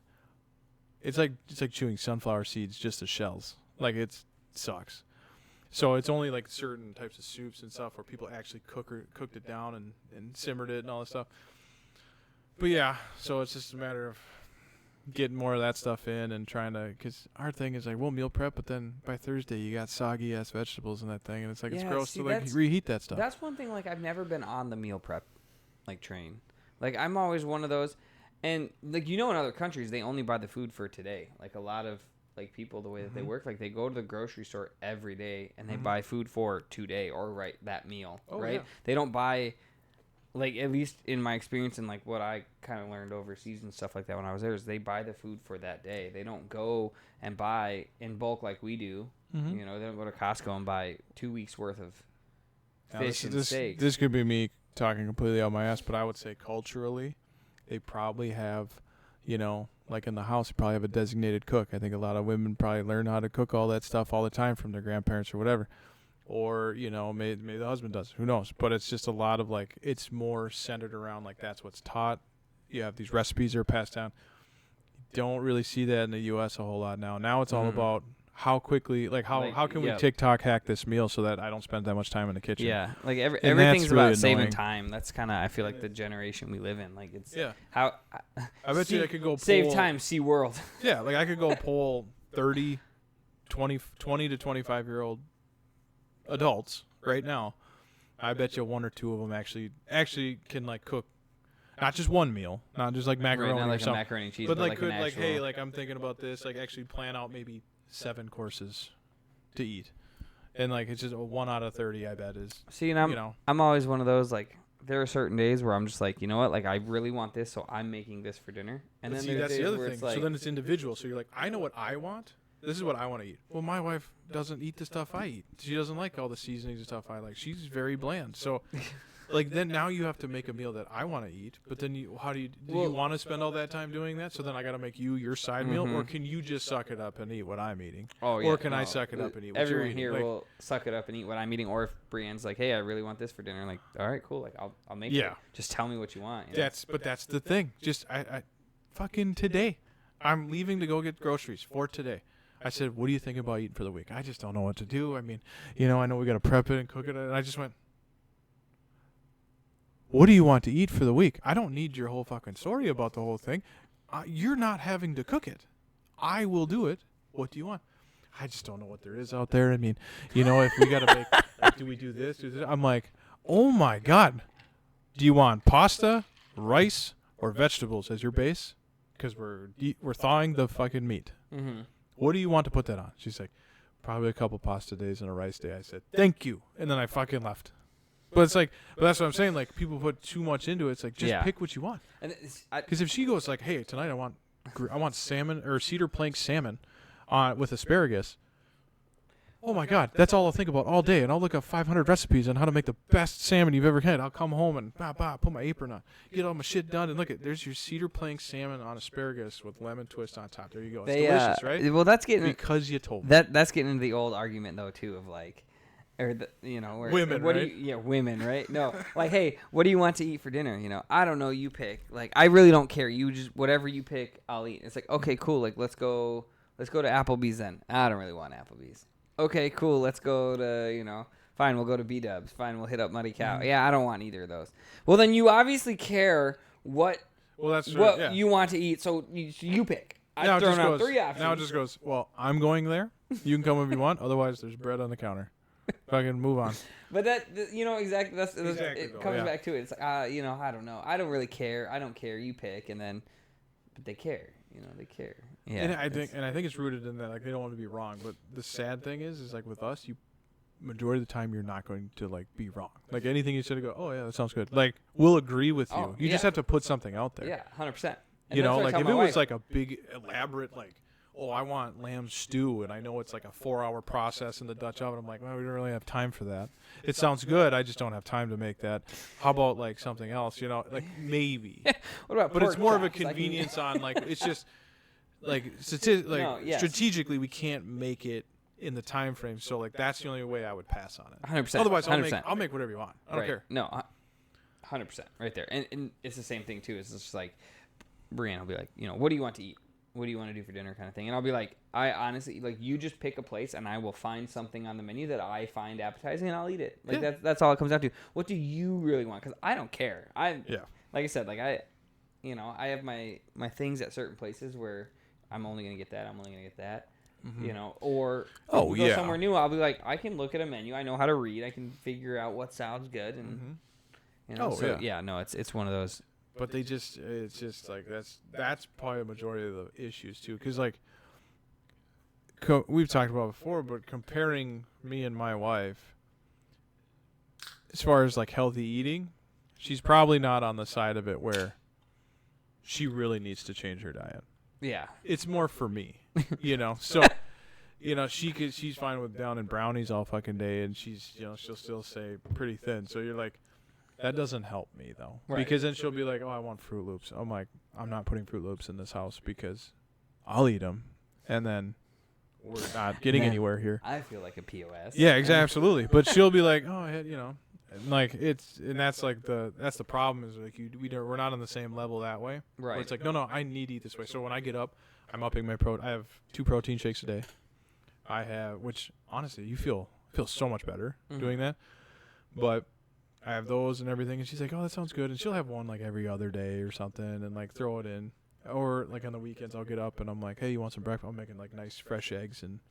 A: it's like chewing sunflower seeds, just the shells. Like it sucks. So it's only like certain types of soups and stuff where people actually cooked it down and simmered it and all that stuff. But yeah, so it's just a matter of getting more of that stuff in and trying to, because our thing is like, we'll meal prep, but then by Thursday you got soggy ass vegetables in that thing, and it's like, it's
B: Yeah,
A: gross
B: see,
A: to like
B: that's-
A: reheat that stuff.
B: That's one thing. Like I've never been on the meal prep like train. Like I'm always one of those, and like in other countries they only buy the food for today. Like a lot of like people, the way that they work, like they go to the grocery store every day and they buy food for today or that meal.
A: Oh,
B: right?
A: yeah.
B: They don't buy. Like at least in my experience and like what I kind of learned overseas and stuff like that when I was there is they buy the food for that day. They don't go and buy in bulk like we do.
A: Mhm.
B: They don't go to Costco and buy 2 weeks worth of
A: Now,
B: fish and steaks.
A: This could be me talking completely out my ass, but I would say culturally, they probably have, like in the house, they probably have a designated cook. I think a lot of women probably learn how to cook all that stuff all the time from their grandparents or whatever. Or, maybe the husband does. Who knows? But it's just a lot of, like, it's more centered around, like, that's what's taught. You have these recipes that are passed down. You don't really see that in the U.S. a whole lot now. Now it's all about how quickly, like, how can we TikTok hack this meal so that I don't spend that much time in the kitchen?
B: Yeah, like everything's
A: that's really
B: about saving
A: annoying.
B: time. That's kind of I feel like the generation we live in. Like it's how
A: I bet you I could go
B: save
A: poll-
B: time, see world.
A: Yeah, like I could go poll 30, 20 to 25-year-old adults right now. I bet you one or two of them actually can like cook, not just one meal, not just like macaroni
B: Right now,
A: or
B: like a
A: something,
B: macaroni and cheese,
A: but like
B: an
A: could like,
B: actual-
A: hey, like I'm thinking about this, like actually plan out maybe 7 courses to eat, and like it's just a 1 out of 30. I bet is
B: See, and I'm always one of those like. There are certain days where I'm just like, you know what, like I really want this, so I'm making this for dinner. And
A: But
B: then
A: see,
B: there's
A: that's
B: days
A: the other
B: where
A: thing.
B: it's like,
A: So then it's individual. So you're like, I know what I want. This is what I want to eat. Well, my wife doesn't eat the stuff I eat. She doesn't like all the seasonings and stuff I like. She's very bland. So, like, then now you have to make a meal that I want to eat. But then you want to spend all that time doing that? So then I got to make you your side meal, or can you just suck it up and eat what I'm eating?
B: oh yeah,
A: Or can I
B: no,
A: suck it up and eat what
B: everyone
A: you're eating?
B: here
A: Like,
B: will suck it up and eat what I'm eating. Or if Brienne's like, hey, I really want this for dinner, like, all right, cool, like I'll make it.
A: Yeah.
B: Just tell me what you want. You know?
A: that's the thing. Just I fucking today, I'm leaving to go get groceries for today. I said, what do you think about eating for the week? I just don't know what to do. I mean, I know we got to prep it and cook it. And I just went, what do you want to eat for the week? I don't need your whole fucking story about the whole thing. You're not having to cook it. I will do it. What do you want? I just don't know what there is out there. I mean, if we got to make, like, do we do this? I'm like, oh my God. Do you want pasta, rice, or vegetables as your base? Because we're thawing the fucking meat.
B: Mm-hmm.
A: What do you want to put that on? She's like, probably a couple pasta days and a rice day. I said, thank you. And then I fucking left. But it's like, that's what I'm saying. Like, people put too much into it. It's like, just pick what you want. Because if she goes like, hey, tonight I want salmon or cedar plank salmon with asparagus. Oh my God, that's all I'll think about all day. And I'll look up 500 recipes on how to make the best salmon you've ever had. I'll come home and put my apron on, get all my shit done, and look there's your cedar plank salmon on asparagus with lemon twist on top. There you go. It's delicious, right?
B: Well, that's getting
A: Because you told me.
B: that's getting into the old argument though too of like, or where
A: Women,
B: what
A: right?
B: do you, women, right? No, like, hey, what do you want to eat for dinner? I don't know. You pick. Like, I really don't care. You just whatever you pick, I'll eat. It's like, okay, cool. Like, let's go to Applebee's then. I don't really want Applebee's. Okay, cool. Let's go to, fine, we'll go to B-Dubs. Fine, we'll hit up Muddy Cow. Yeah, I don't want either of those. Well, then you obviously care what you want to eat, so you pick. I've thrown out 3 options.
A: Now it just goes, well, I'm going there. You can come if you want. Otherwise, there's bread on the counter. Fucking move on.
B: But exactly. That's
A: Exactly,
B: it
A: though,
B: comes
A: yeah.
B: back to it. It's like, I don't know. I don't really care. I don't care. You pick, and then, but they care. They care. Yeah.
A: And I think it's rooted in that, like, they don't want to be wrong. But the sad thing is like with us, majority of the time you're not going to like be wrong. Like anything you said, go, oh yeah, that sounds good. Like we'll agree with you. You just have to put something out there.
B: Yeah, 100%.
A: Like if it was like a big elaborate like, oh, I want lamb stew, and I know it's like a 4-hour process in the Dutch oven. I'm like, well, we don't really have time for that. It sounds good. I just don't have time to make that. How about like something else? Like maybe.
B: What about?
A: But it's more of a
B: chops? Like,
A: convenience on like it's just like strategically we can't make it in the time frame. So like that's the only way I would pass on it.
B: 100%.
A: Otherwise,
B: 100%.
A: I'll make whatever you want. I don't care.
B: No, 100% right there. And it's the same thing too. It's just like Brianne will be like, what do you want to eat? What do you want to do for dinner kind of thing? And I'll be like, I honestly, like, you just pick a place and I will find something on the menu that I find appetizing and I'll eat it. Like that's all it comes down to. What do you really want? Because I don't care. Like I said, like you know, I have my things at certain places where I'm only gonna get that. I'm only gonna get that. You know, or if we go somewhere new, I'll be like, I can look at a menu. I know how to read. I can figure out what sounds good, and you know. No, it's one of those.
A: But it's just like that's probably a majority of the issues too, because like we've talked about before, but comparing me and my wife, as far as like healthy eating, she's probably not on the side of it where she really needs to change her diet.
B: Yeah,
A: it's more for me, you know. So, you know, she's fine with down and brownies all fucking day, and she's, you know, she'll still say pretty thin. So you're like, that doesn't help me though,
B: right.
A: Because then she'll be like, oh, I want Fruit Loops. I'm like, I'm not putting Fruit Loops in this house because I'll eat them, and then we're not getting anywhere here.
B: I feel like a POS.
A: Yeah, exactly, absolutely. But she'll be like, oh, you know. And like that's like that's the problem is like we're not on the same level that way.
B: Right.
A: Where it's like no, I need to eat this way. So when I get up, I'm upping my I have 2 protein shakes a day. I have, which honestly you feel so much better doing that. But I have those and everything, and she's like, oh, that sounds good. And she'll have one like every other day or something, and like throw it in. Or like on the weekends, I'll get up and I'm like, hey, you want some breakfast? I'm making like nice fresh eggs and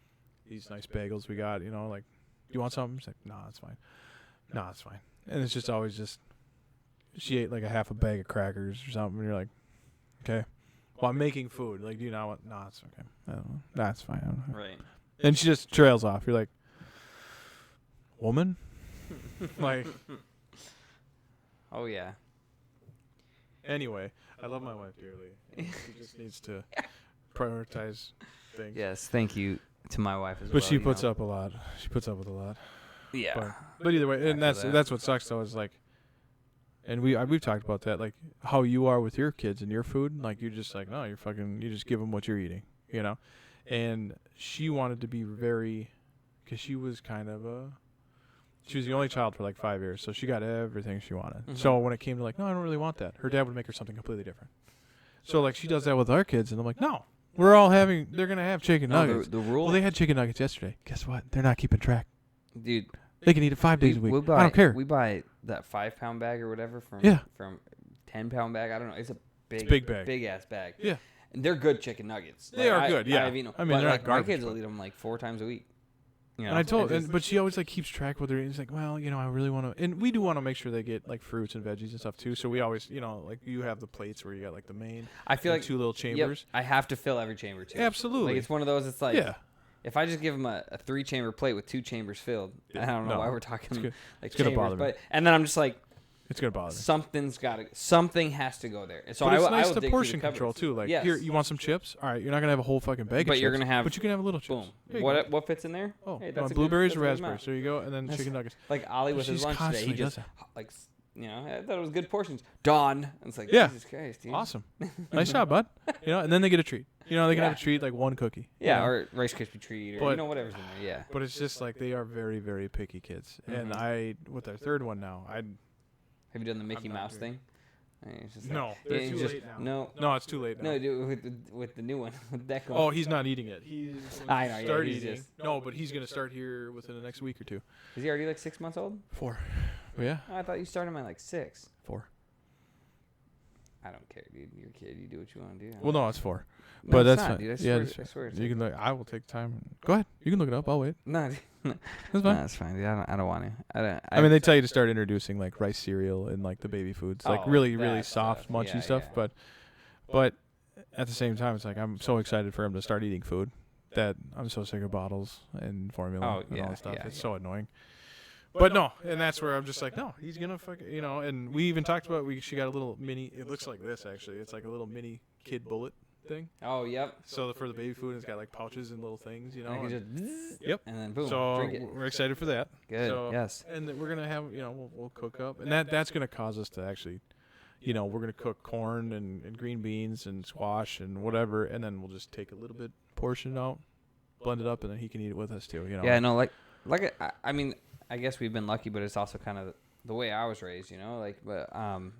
A: these nice bagels we got. You know, like, do you want something? She's like, nah, it's fine. No, it's fine. And it's just always just, she ate like a half a bag of crackers or something. And you're like, okay. Well, I'm making food. Like, do you not want? No, it's okay. I don't know. That's fine. I don't know.
B: Right.
A: And she just trails off. You're like, woman? Like.
B: Oh, yeah.
A: Anyway, I love my wife dearly. She just needs to prioritize things.
B: Yes, thank you to my wife as well.
A: But she puts up a lot. She puts up with a lot.
B: Yeah.
A: But either way, and that's what sucks though is like, and we've talked about that, like how you are with your kids and your food. Like you're just like, no, you just give them what you're eating, you know. And she wanted to be because she was she was the only child for like 5 years, so she got everything she wanted. So when it came to like, no, I don't really want that, her dad would make her something completely different. So like she does that with our kids, and I'm like, no, they're gonna have chicken nuggets.
B: The rule.
A: Well, they had chicken nuggets yesterday. Guess what? They're not keeping track.
B: Dude,
A: they can eat it 5 days a week. I don't care.
B: We buy that 5-pound bag or whatever from 10-pound bag. I don't know. It's a big bag. Big ass bag.
A: Yeah.
B: And they're good chicken nuggets.
A: They are good. Yeah.
B: I mean,
A: they're not garbage.
B: My kids will eat them like 4 times a week. You know?
A: And but she always like keeps track with her. It's like, well, you know, I really want to, and we do want to make sure they get like fruits and veggies and stuff too. So we always, you know, like you have the plates where you got like the main.
B: I feel like
A: 2 little chambers.
B: Yep, I have to fill every chamber too.
A: Absolutely.
B: Like it's one of those. It's like, if I just give them a 3-chamber plate with 2 chambers filled, I don't know why we're talking like
A: it's gonna bother me.
B: And then I'm just like,
A: it's gonna bother me.
B: Something has to go there. And so
A: but it's nice
B: I will
A: to portion control too. Like here, you want some chips? All right, you're not gonna have a whole fucking bag of chips.
B: You're gonna have.
A: But you can have a little chips.
B: Boom. What fits in there?
A: Oh, hey, that's blueberries or raspberries. There you go, and then chicken nuggets.
B: Like Ollie with his lunch today, he just like. You know, I thought it was good portions. Dawn. It's like, Jesus Christ, dude.
A: Awesome. Nice job, bud. You know, and then they get a treat. You know, they can have a treat, like 1 cookie.
B: Yeah, or Rice Krispie treat, or you know, whatever's in there, yeah.
A: But it's just like they are very, very picky kids. And with our 3rd one now,
B: have you done the Mickey Mouse thing? It's just
A: no, it's too late now.
B: No,
A: it's too late now.
B: No, dude, with the new one, with Declan.
A: Oh, he's not eating it. He's
B: I know,
A: start eating. No, but he's gonna start here within the next week or 2.
B: Is he already like 6 months old?
A: 4. Yeah.
B: Oh, I thought you started him at like 6.
A: 4.
B: I don't care, dude. You're a kid. You do what you want to do.
A: Well, no, it's 4.
B: No,
A: but
B: it's
A: that's
B: not,
A: fine.
B: dude. I swear.
A: You can look. I will take time. Go ahead. You can look it up. I'll wait.
B: No,
A: that's fine.
B: That's fine, dude. I don't want to.
A: I mean, they tell you to start introducing like rice cereal and like the baby foods, like really soft, munchy stuff.
B: Yeah.
A: But at the same time, it's like I'm so excited for him to start eating food that I'm so sick of bottles and formula and all that stuff. It's so annoying. But no, and that's where I'm just like, no, he's gonna you know. And we even talked about she got a little mini. It looks like this actually. It's like a little mini kid bullet thing.
B: Oh, yep.
A: So for the baby food, it's got like pouches and little things, you know.
B: And
A: yep.
B: And then boom.
A: So
B: drink it.
A: We're excited for that.
B: Good.
A: So,
B: yes.
A: And we're gonna have, you know, we'll cook up, and that's gonna cause us to actually, you know, we're gonna cook corn and green beans and squash and whatever, and then we'll just take a little bit portion out, blend it up, and then he can eat it with us too. You know.
B: Yeah. No. I mean, I guess we've been lucky, but it's also kind of the way I was raised, you know. Like, but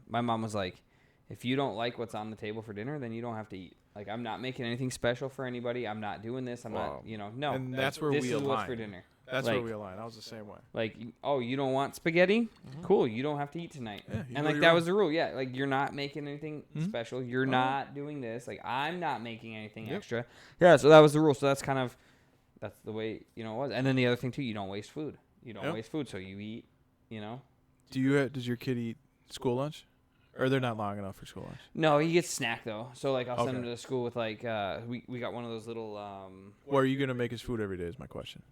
B: my mom was like, if you don't like what's on the table for dinner, then you don't have to eat. Like, I'm not making anything special for anybody. I'm not doing this. I'm
A: Wow.
B: not, no.
A: And that's where
B: this
A: we
B: is what's
A: align.
B: for dinner.
A: That's
B: like,
A: where we align. I was the same way.
B: Like, oh, you don't want spaghetti?
A: Mhm.
B: Cool. You don't have to eat tonight.
A: Yeah, you
B: And,
A: go
B: like,
A: to
B: that
A: your
B: was the rule. Yeah, like, you're not making anything
A: Mhm.
B: special. You're
A: Oh.
B: not doing this. Like, I'm not making anything
A: Yep.
B: extra. Yeah, so that was the rule. So that's kind of, that's the way, it was. And then the other thing, too, you don't waste food. You don't
A: Yep.
B: waste food, so you eat,
A: Does your kid eat school lunch? Or they're not long enough for school lunch?
B: No, he gets snack, though. So, like, I'll send
A: Okay.
B: him to school with, like, we got one of those little,
A: Or are you going to make his food every day is my question.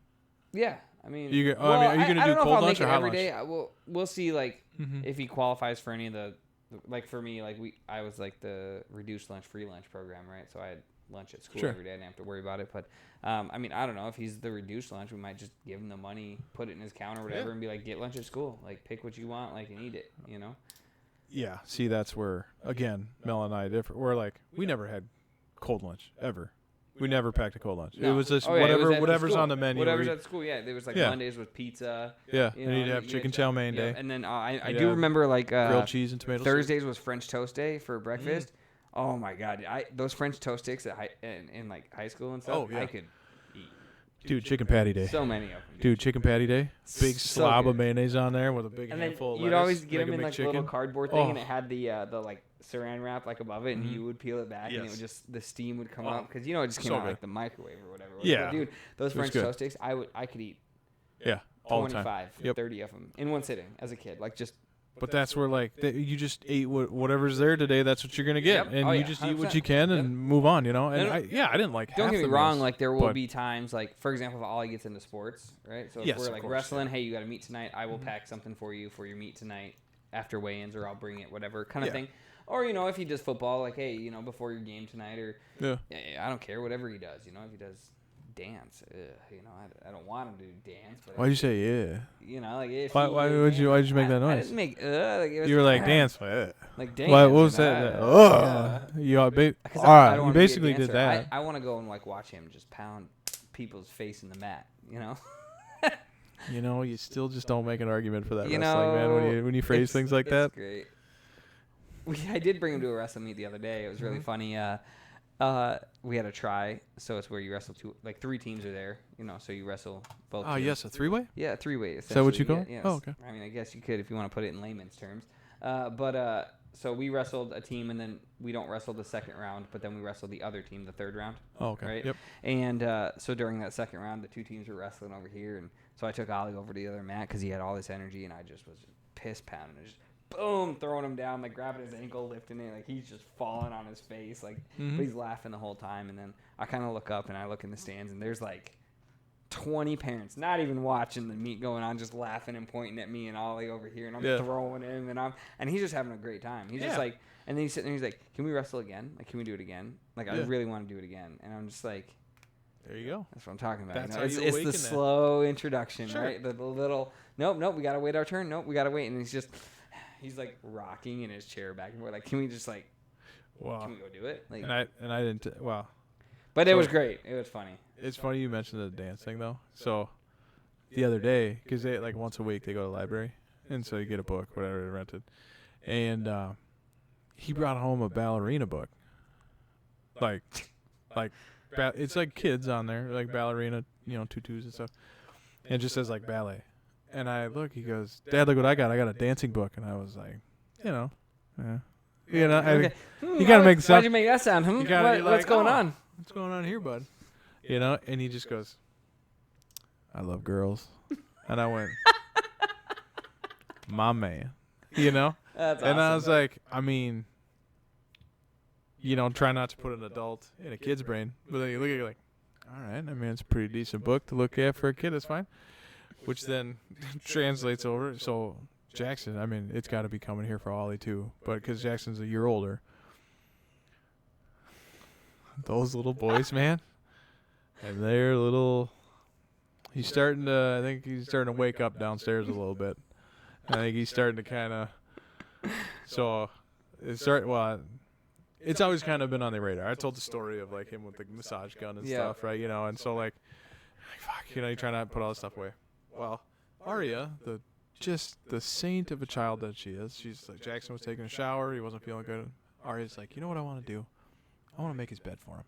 B: yeah. I mean,
A: Are you going to
B: I
A: do
B: don't know if
A: cold
B: I'll
A: lunch
B: make
A: or
B: it
A: hot
B: every
A: lunch?
B: day. We'll see, like,
A: Mm-hmm.
B: if he qualifies for any of the, like, for me, like, I was like the reduced lunch, free lunch program, right? So I had lunch at school
A: Sure.
B: every day. I didn't have to worry about it. But I mean, I don't know if he's the reduced lunch. We might just give him the money, put it in his counter or whatever,
A: Yeah.
B: and be like, get lunch at school. Like, pick what you want, like, and eat it.
A: Yeah. See, that's where, again, Mel and I differ. We're like, we never had cold lunch, ever. We never packed a cold lunch.
B: No.
A: It was just
B: Oh, yeah, it was at the
A: whatever's
B: school.
A: on the menu.
B: Whatever's at school, yeah. There was like
A: Yeah.
B: Mondays with pizza.
A: Yeah.
B: You
A: And
B: know,
A: you'd have
B: you
A: chicken
B: had-
A: chow mein
B: yeah.
A: day.
B: And then I
A: You'd
B: do
A: have
B: remember like
A: grilled cheese and tomato soup.
B: Thursdays was French toast day for breakfast. Oh my god, those French toast sticks in like high school and stuff.
A: Oh, yeah.
B: I could eat
A: Dude, chicken patty day.
B: so many of them.
A: Dude, chicken patty day. Big
B: So
A: slob of
B: good.
A: mayonnaise on there with a big
B: And then
A: handful of
B: you'd
A: lettuce.
B: always get
A: make
B: them
A: a
B: in like a little
A: McChicken.
B: cardboard thing, and
A: Oh.
B: it had the like saran wrap like above it, and
A: Mhm.
B: you would peel it back, and it
A: Yes.
B: would just the steam would come
A: Oh.
B: up because it just came
A: So
B: out
A: good.
B: like the microwave or whatever.
A: Yeah.
B: But dude, those
A: It was
B: French
A: good.
B: toast sticks, I could eat
A: Yeah, all the time.
B: 25,
A: Yep.
B: 30 of them in one sitting as a kid, like just.
A: But that's where you just ate whatever's there today. That's what you're gonna get,
B: Yep.
A: and
B: Oh,
A: you
B: yeah,
A: just eat what
B: 100%.
A: you can and
B: Yep.
A: move on. And
B: No,
A: I didn't like.
B: Don't
A: half
B: get me
A: the
B: wrong,
A: meals,
B: like there will
A: but-
B: be times, like for example, if Ollie gets into sports, right? So if
A: Yes,
B: we're
A: of
B: like
A: course,
B: wrestling, hey, you got to meet tonight. I will
A: Mhm.
B: pack something for you for your meet tonight after weigh-ins, or I'll bring it, whatever kind of
A: Yeah.
B: thing. Or if he does football, like hey, before your game tonight, or
A: Yeah.
B: I don't care, whatever he does. If he does dance, I don't want him to do dance, but
A: Why'd you say yeah?
B: like if
A: Why-
B: he
A: why
B: did
A: would you- why'd you make that
B: I
A: noise?
B: didn't make like, it was
A: You were like
B: kinda-
A: dance.
B: like dance.
A: What was
B: and
A: that?
B: I-
A: Oh, you all
B: Because
A: all
B: I
A: right.
B: don't
A: You
B: wanna be a
A: basically did
B: dancer.
A: that.
B: I want to go and like watch him just pound people's face in the mat.
A: You still just don't make an argument for that
B: You
A: wrestling, man.
B: know,
A: When you phrase
B: It's-
A: things like
B: it's
A: that.
B: Great. I did bring him to a wrestling meet the other day. It was really
A: Mhm.
B: funny. We had a try, so it's where you wrestle three teams are there. So you wrestle both.
A: Oh
B: teams.
A: yes, a three-way.
B: Yeah, three-way.
A: Is that what you
B: essentially.
A: call it?
B: Yeah,
A: Oh,
B: yes.
A: okay.
B: I mean, I guess you could if you want to put it in layman's terms. So we wrestled a team, and then we don't wrestle the second round, but then we wrestle the other team the third round.
A: Oh, okay.
B: Right?
A: Yep.
B: And so during that second round, the two teams were wrestling over here, and so I took Ollie over to the other mat because he had all this energy, and I just was piss pounding, just boom, throwing him down, like grabbing his ankle, lifting it, like he's just falling on his face, like
A: Mhm.
B: but he's laughing the whole time. And then I kind of look up and I look in the stands, and there's like 20 parents not even watching the meet going on, just laughing and pointing at me and Ollie over here, and I'm
A: Yeah.
B: throwing him, and he's just having a great time. He's just
A: Yeah.
B: like, and then he's sitting there, he's like, can we wrestle again? Like, can we do it again? Like, I
A: Yeah.
B: really want to do it again. And I'm just like,
A: There you go.
B: that's what I'm talking about.
A: That's how
B: It's
A: you
B: the
A: awaken that.
B: slow introduction,
A: Sure.
B: right? The little, nope, we gotta wait our turn. Nope, we gotta wait. And he's like rocking in his chair back and forth. Like, can we just like,
A: Wow.
B: can we go do it? Like,
A: And I didn't. Wow.
B: but it
A: so-
B: was great. It was funny.
A: It's funny you mentioned the dance thing though. So the other day, because they like once a week they go to the library, and so you get a book, whatever they rented, and he brought home a ballerina book. Like it's like kids on there, like ballerina, tutus and stuff, and it just says like ballet. And I look, he goes, Dad, look what I got. I got a dancing book, and I was like, yeah.
B: Okay.
A: You gotta make the sound.
B: Why'd you make that sound?
A: You gotta be
B: What's
A: like,
B: going
A: oh.
B: on?
A: What's going on here, bud? And he just goes, I love girls. And I went, my man.
B: That's awesome.
A: And I was like, I mean, try not to put an adult in a kid's brain. But then you look at it like, all right, I mean, it's a pretty decent book to look at for a kid. That's fine. Which then translates over. So Jackson, I mean, it's got to be coming here for Ollie too. But because Jackson's a year older. Those little boys, man. And they're little. I think he's starting to wake up downstairs a little bit. I think he's starting to kind of. So, it's always kind of been on the radar. I told the story of like him with the massage gun and
B: Yeah.
A: stuff, right? And so like, fuck, you try not to put all this stuff away. Well, Aria, the saint of a child that she is, she's like, Jackson was taking a shower, he wasn't feeling good. Aria's like, you know what I want to do? I want to make his bed for him.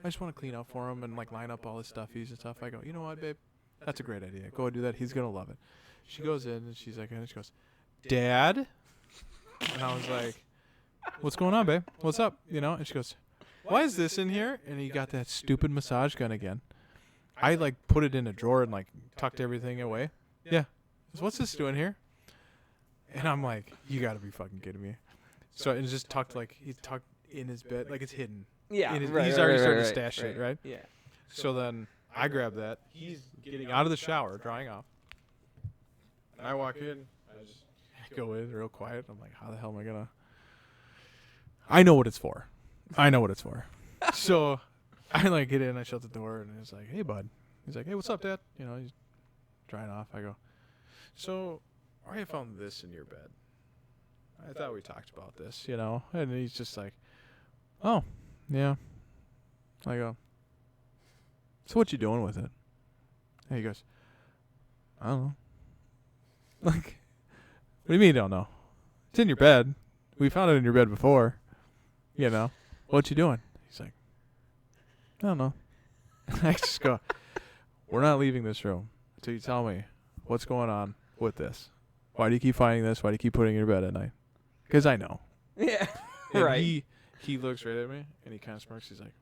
A: I just want to clean up for him and like line up all his stuffies and stuff. I go, you know what, babe? That's a great idea. Go and do that. He's gonna love it. She goes in and she's like, and she goes, Dad. And I was like, what's going on, babe? What's up? You know? And she goes, why is this in here? And he got that stupid massage gun again. I like put it in a drawer and like tucked everything away. Yeah. What's this doing here? And I'm like, you gotta be fucking kidding me. So it's just tucked, like he's tucked in his bed, like it's hidden.
B: Yeah,
A: He's
B: right,
A: already
B: right,
A: started to
B: right,
A: stash shit, right?
B: Yeah.
A: So then I grab that. He's getting out of the shower, drying off. And I walk in. I just go in real quiet. I'm like, how the hell am I gonna? I know what it's for. So I like get in. I shut the door, and it's like, hey, bud. He's like, hey, what's up, Dad? You know, he's drying off. I go, so I found this in your bed. I thought we talked about this, you know. And he's just like, oh, yeah. I go, so what you doing with it? And he goes, I don't know. Like, what do you mean you don't know? It's in your bed. We found it in your bed before. You know. What you doing? He's like, I don't know. I just go, we're not leaving this room until you tell me what's going on with this. Why do you keep finding this? Why do you keep putting it in your bed at night? Because I know.
B: Yeah.
A: And
B: Right.
A: He looks right at me, and he kind of smirks. He's like,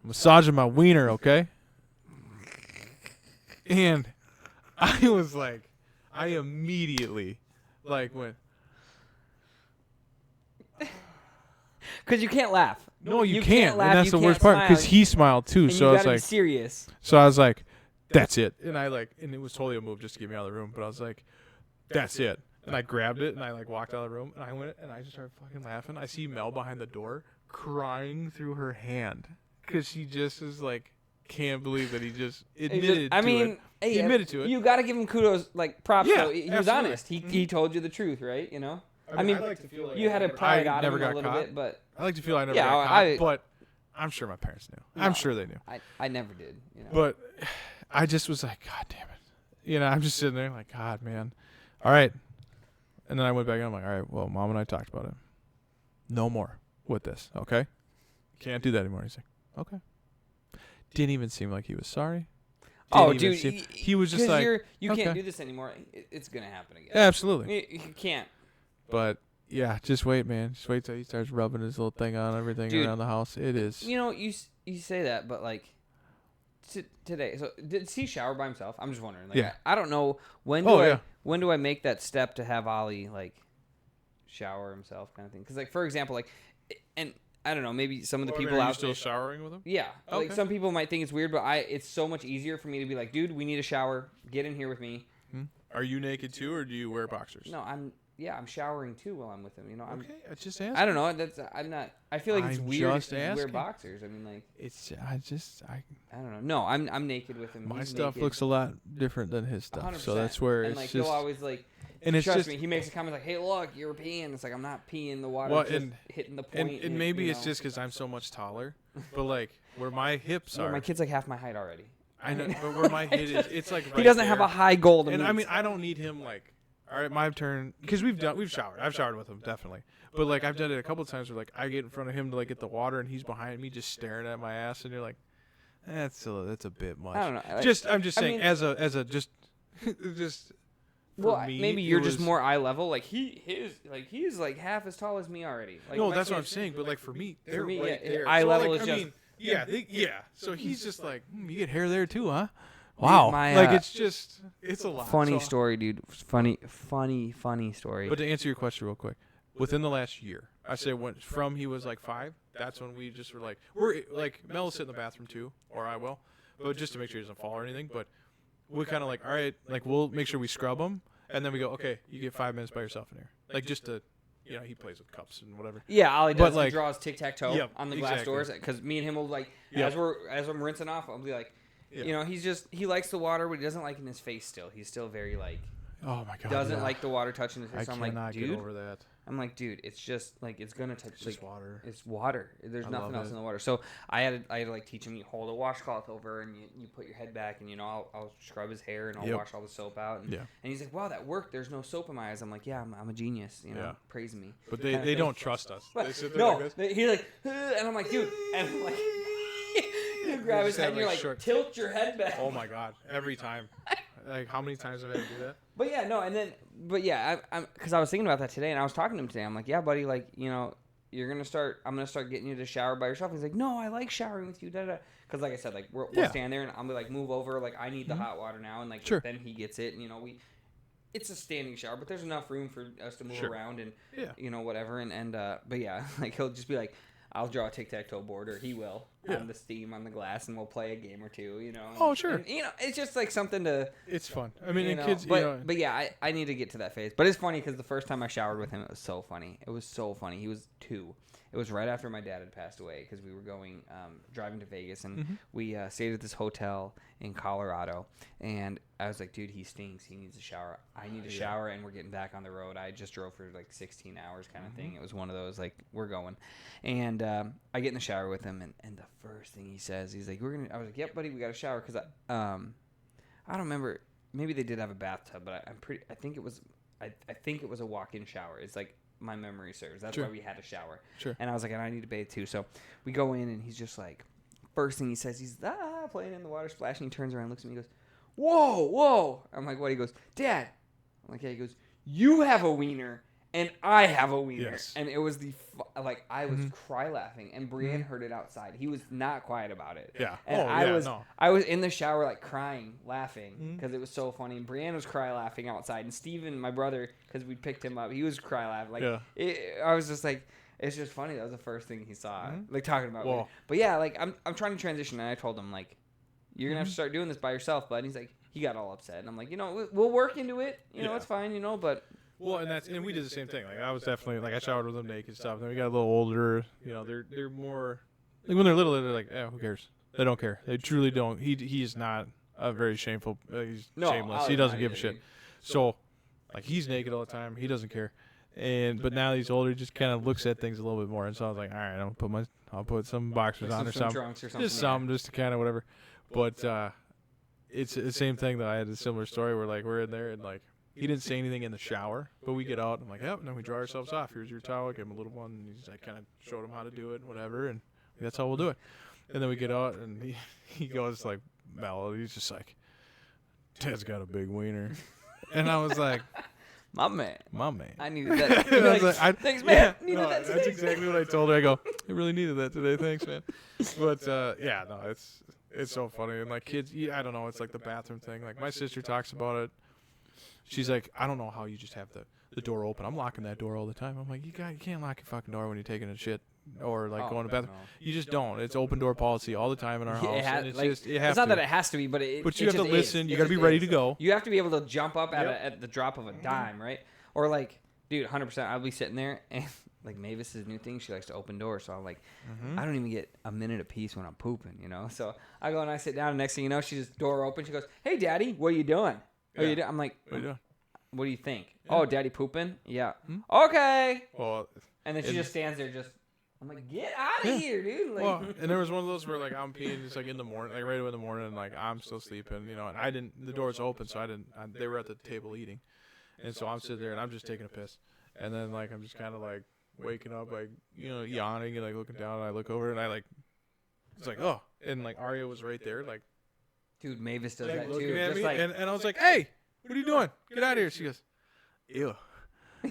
A: massaging my wiener, okay? And I was like, I immediately, like, went,
B: Because you can't laugh.
A: no, you
B: can't
A: can't.
B: laugh,
A: And that's
B: you
A: the
B: can't
A: worst part,
B: smile.
A: because he smiled, too.
B: And
A: So
B: you
A: I was
B: gotta be
A: like,
B: serious.
A: that's it. And I, like, and it was totally a move just to get me out of the room. But I was like, that's it. And I grabbed it, and I, like, walked out of the room. And I went, and I just started fucking laughing. I see Mel behind the door crying through her hand. Because she just is like, can't believe that he just admitted
B: I
A: to
B: mean,
A: it.
B: hey,
A: He admitted to it.
B: You gotta give him kudos, like props.
A: Yeah,
B: though. He was
A: absolutely.
B: honest. He told you the truth, right? You know. I mean,
A: I like to feel like
B: you had to pry it
A: I
B: out of
A: never
B: him a
A: got
B: little
A: caught.
B: bit, but
A: I like to feel I never
B: Yeah,
A: got caught,
B: I-
A: but I'm sure my parents knew.
B: No.
A: I'm sure they knew.
B: I never did. You know.
A: But I just was like, God damn it. You know, I'm just sitting there like, God, man. All right. And then I went back and I'm like, all right, well, Mom and I talked about it. No more with this, okay? Can't do that anymore. He's like, okay. Didn't even seem like he was sorry.
B: oh,
A: Didn't even
B: dude,
A: seem- he was just like,
B: you
A: okay.
B: can't do this anymore. It's gonna happen again.
A: absolutely.
B: You can't.
A: But yeah, just wait, man. Just wait till he starts rubbing his little thing on everything
B: Dude,
A: around the house. It is.
B: You know, you say that, but like today. So did he shower by himself? I'm just wondering. Like,
A: Yeah.
B: I don't know when do I make that step to have Ollie like shower himself kind of thing? Because like for example, like, and I don't know, maybe some of the people out
A: still
B: there.
A: showering with him?
B: Yeah, like
A: Okay.
B: some people might think it's weird, but it's so much easier for me to be like, dude, we need a shower. Get in here with me.
A: Are you naked too, or do you wear boxers?
B: No, I'm showering too while I'm with him. You know, I'm.
A: Okay, I just asked.
B: I don't know. I'm not. I feel like it's
A: I'm
B: weird
A: just
B: if you wear
A: asking.
B: boxers. I mean, like,
A: I
B: I don't know. No, I'm naked with him.
A: my
B: He's
A: stuff
B: naked.
A: looks a lot different than his stuff.
B: 100%.
A: So that's where
B: and
A: it's
B: like
A: just.
B: he'll always like.
A: And it's
B: trust
A: just.
B: me, he makes a comment like, "Hey, look, you're peeing." It's like I'm not peeing. The water
A: Well,
B: just
A: and-
B: hitting the point.
A: And maybe
B: you
A: it's
B: know.
A: just because I'm so much taller, but like where my hips
B: Yeah,
A: are,
B: my kid's like half my height already.
A: I know, but where my head is, it's like right
B: He doesn't have
A: there.
B: a high goal to
A: And
B: meet.
A: I mean, I don't need him like, all right, my turn, because we've showered. I've showered with him definitely, but like I've done it a couple of times where like I get in front of him to like get the water and he's behind me just staring at my ass, and you're like, that's a bit much.
B: I don't know. Like,
A: I'm just
B: I
A: saying
B: mean-
A: as a just just. For
B: well,
A: me,
B: maybe
A: it
B: you're just
A: was-
B: more eye level. Like he's like half as tall as me already. Like,
A: No,
B: my
A: that's what
B: kid-
A: I'm saying. But like for me, they're
B: me,
A: right
B: yeah,
A: there.
B: eye
A: So,
B: level
A: like,
B: is
A: I
B: just-
A: mean, yeah. So he's just like, you get hair there too, huh? Wow.
B: my,
A: Like it's a lot.
B: Funny
A: So-
B: story, dude. Funny story.
A: But to answer your question real quick, within the last year, I say when from he was like 5, that's when we just were like, we're like Mel will sit in the bathroom too, or I will, but just to make sure he doesn't fall or anything. But we kind of like, all right, like we'll make sure we scrub him, and then we go, okay, you get 5 minutes by yourself in here, like just to, you know, he plays with cups and whatever.
B: yeah, Ollie
A: but,
B: does.
A: like-
B: He draws tic tac toe
A: Yep,
B: on the glass
A: exactly.
B: doors because me and him will like
A: Yep.
B: as I'm rinsing off, I'll be like,
A: Yeah.
B: you know, he likes the water, but he doesn't like it in his face. Still, he's still very like
A: Oh my god.
B: doesn't
A: yeah.
B: like the water touching his
A: I
B: face. So I'm
A: cannot
B: like,
A: get
B: dude,
A: over that.
B: it's just like it's gonna touch.
A: It's
B: Like,
A: just water.
B: it's water. There's
A: I
B: nothing
A: love
B: else
A: it.
B: in the water. So I had to like teach him. You hold a washcloth over and you put your head back and I'll scrub his hair and I'll
A: Yep.
B: wash all the soap out. And,
A: Yeah.
B: and he's like, wow, that worked. There's no soap in my eyes. I'm like, yeah, I'm a genius.
A: Yeah.
B: Praise me.
A: But
B: kinda
A: they
B: thing.
A: don't trust us. They sit there
B: No,
A: like this.
B: he's like, and I'm like, dude, and I'm like, you grab his
A: just
B: head
A: have,
B: and you're
A: like,
B: like,
A: short-
B: tilt your head back.
A: Oh my god. Every time. Like how many times have I had to do that?
B: But yeah, no, and then, but yeah, I'm because I was thinking about that today, and I was talking to him today. I'm like, yeah, buddy, like, I'm gonna start getting you to shower by yourself. He's like, no, I like showering with you, da da. Because like I said, like we'll
A: Yeah.
B: stand there, and I'm like, move over, like I need the hot water now, and like
A: Sure.
B: then he gets it, and it's a standing shower, but there's enough room for us to move
A: Sure.
B: around and
A: Yeah.
B: whatever, and but yeah, like he'll just be like, I'll draw a tic-tac-toe board, or he will
A: Yeah.
B: on the steam on the glass, and we'll play a game or two, and,
A: Oh, sure.
B: and, it's just like something to.
A: It's fun. I mean, and
B: know,
A: kids,
B: but yeah, I need to get to that phase. But it's funny because the first time I showered with him, it was so funny. It was so funny. He was 2. It was right after my dad had passed away because we were going driving to Vegas, and we stayed at this hotel in Colorado. And I was like, dude, he stinks. He needs a shower. I need a shower, and we're getting back on the road. I just drove for like 16 hours kind of thing. It was one of those, like, we're going. And I get in the shower with him, and the first thing he says, he's like, I was like, yep, buddy, we got a shower. Because I don't remember. Maybe they did have a bathtub, but I think it was a walk-in shower. It's like, my memory serves. That's
A: Sure.
B: why we had a shower.
A: Sure.
B: And I was like, and I need to bathe too. So we go in, and he's just like, first thing he says, he's playing in the water, splashing. He turns around, looks at me, he goes, whoa. I'm like, what? He goes, Dad. I'm like, yeah. He goes, you have a wiener, and I have a wiener.
A: Yes.
B: And it was I was cry laughing, and Brienne heard it outside. He was not quiet about it.
A: Yeah.
B: And
A: Oh, yeah,
B: was
A: no.
B: I was in the shower like crying, laughing because it was so funny. And Brienne was cry laughing outside, and Steven, my brother, because we picked him up, he was cry laughing. Like I was just like, it's just funny. That was the first thing he saw, like talking about.
A: Whoa.
B: But yeah, like I'm trying to transition, and I told him like, you're gonna have to start doing this by yourself, bud. And he's like, he got all upset, and I'm like, we'll work into it.
A: Yeah.
B: It's fine, but.
A: Well, and we did the same thing. Like I was definitely like I showered with them naked stuff. Then we got a little older. They're more like when they're little. They're like, who cares? They don't care. They truly don't. He is not a very shameful. He's shameless. He doesn't give a shit. So, like he's naked all the time. He doesn't care. But now he's older. He just kind of looks at things a little bit more. And so I was like, all right, I'll put some boxers on or something.
B: Trunks or something.
A: Just something, just to kind of whatever. But it's the same thing that I had a similar story where like we're in there and like. He didn't say anything in the shower, but we get out. I'm like, yep, and then we dry ourselves off. Here's your towel. Give him a little one. And I kind of showed him how to do it, whatever, and that's how we'll do it. And then we get out, and he goes like, mellow. He's just like, Ted's got a big wiener. And I was like,
B: my man.
A: I
B: needed that.
A: I was like,
B: thanks, man.
A: Yeah,
B: Needed
A: no,
B: that today.
A: that's exactly what I told her. I go, I really needed that today. Thanks, man. But yeah, no, it's so funny. And like kids, I don't know. It's like the bathroom thing. Like my sister talks about it. She's like, I don't know how you just have the door open. I'm locking that door all the time. I'm like, you can't lock your fucking door when you're taking a shit or like going to bed.
B: No.
A: You just don't. It's open door policy all the time in our house. And it's just it has
B: it's not
A: to.
B: that it has to be, but it.
A: But you
B: it
A: have to
B: just
A: listen.
B: is.
A: You
B: It
A: got to be
B: just
A: ready
B: is.
A: to go.
B: You have to be able to jump up
A: Yep.
B: at the drop of a dime, right? Or like, dude, 100%. I'll be sitting there and like Mavis's new thing. She likes to open doors, so I'm like, I don't even get a minute apiece when I'm pooping, So I go and I sit down. And next thing you know, she's just door open. She goes, "Hey, Daddy, what are you doing?"
A: Yeah.
B: I'm like,
A: What are you doing?
B: "What do you think?"
A: Yeah.
B: "Oh, Daddy pooping." "Yeah." "Okay."
A: Well,
B: And then she
A: And-
B: just stands there, just. I'm like, get out of
A: Yeah.
B: here, dude. Like,
A: well, and there was one of those where like I'm peeing just like in the morning, like right away in the morning, and like I'm still sleeping, and I didn't. The door's open, so they were at the table eating, and so I'm sitting there and I'm just taking a piss, and then like I'm just kind of like waking up, like yawning and like looking down, and I look over and I like, it's like and like Arya was right there, like
B: dude, Mavis does
A: like,
B: that
A: looking
B: too.
A: at
B: Just
A: me,
B: like,
A: and I was like, hey, what are you doing? Get out of here. She goes, ew,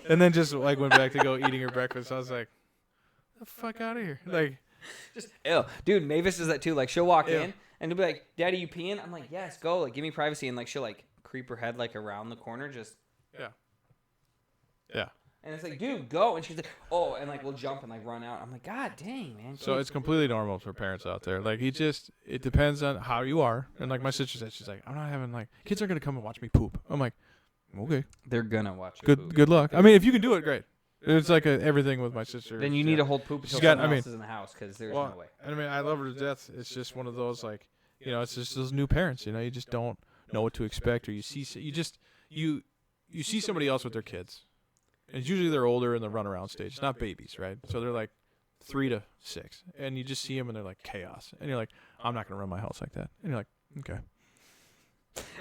A: and then just like went back to go eating her breakfast. I was like, the fuck out of here, like.
B: just ew. Dude, Mavis does that too. Like, she'll walk
A: Ew.
B: in and she'll be like, "Daddy, you peeing?" I'm like, "Yes, go. Like, give me privacy." And like, she'll like creep her head like around the corner, just.
A: Yeah.
B: And it's like, dude, go. And she's like, oh, and like we'll jump and like run out. I'm like, God dang, man.
A: So it's completely normal for parents out there. Like it depends on how you are. And like my sister said, she's like, I'm not having like kids are gonna come and watch me poop. I'm like, okay,
B: They're gonna watch you poop.
A: good luck. I mean, if you can do it, great. It's like everything with my sister.
B: Then you need to hold poop until
A: She's got-
B: someone
A: I mean-
B: else is in the house because there's
A: Well,
B: no way.
A: I mean, I love her to death. It's just one of those like, it's just those new parents. You just don't know what to expect, or you see, you see somebody else with their kids. And it's usually they're older in the runaround stage. It's not babies, right? So they're like 3 to 6. And you just see them and they're like chaos. And you're like, I'm not going to run my house like that. And you're like, okay.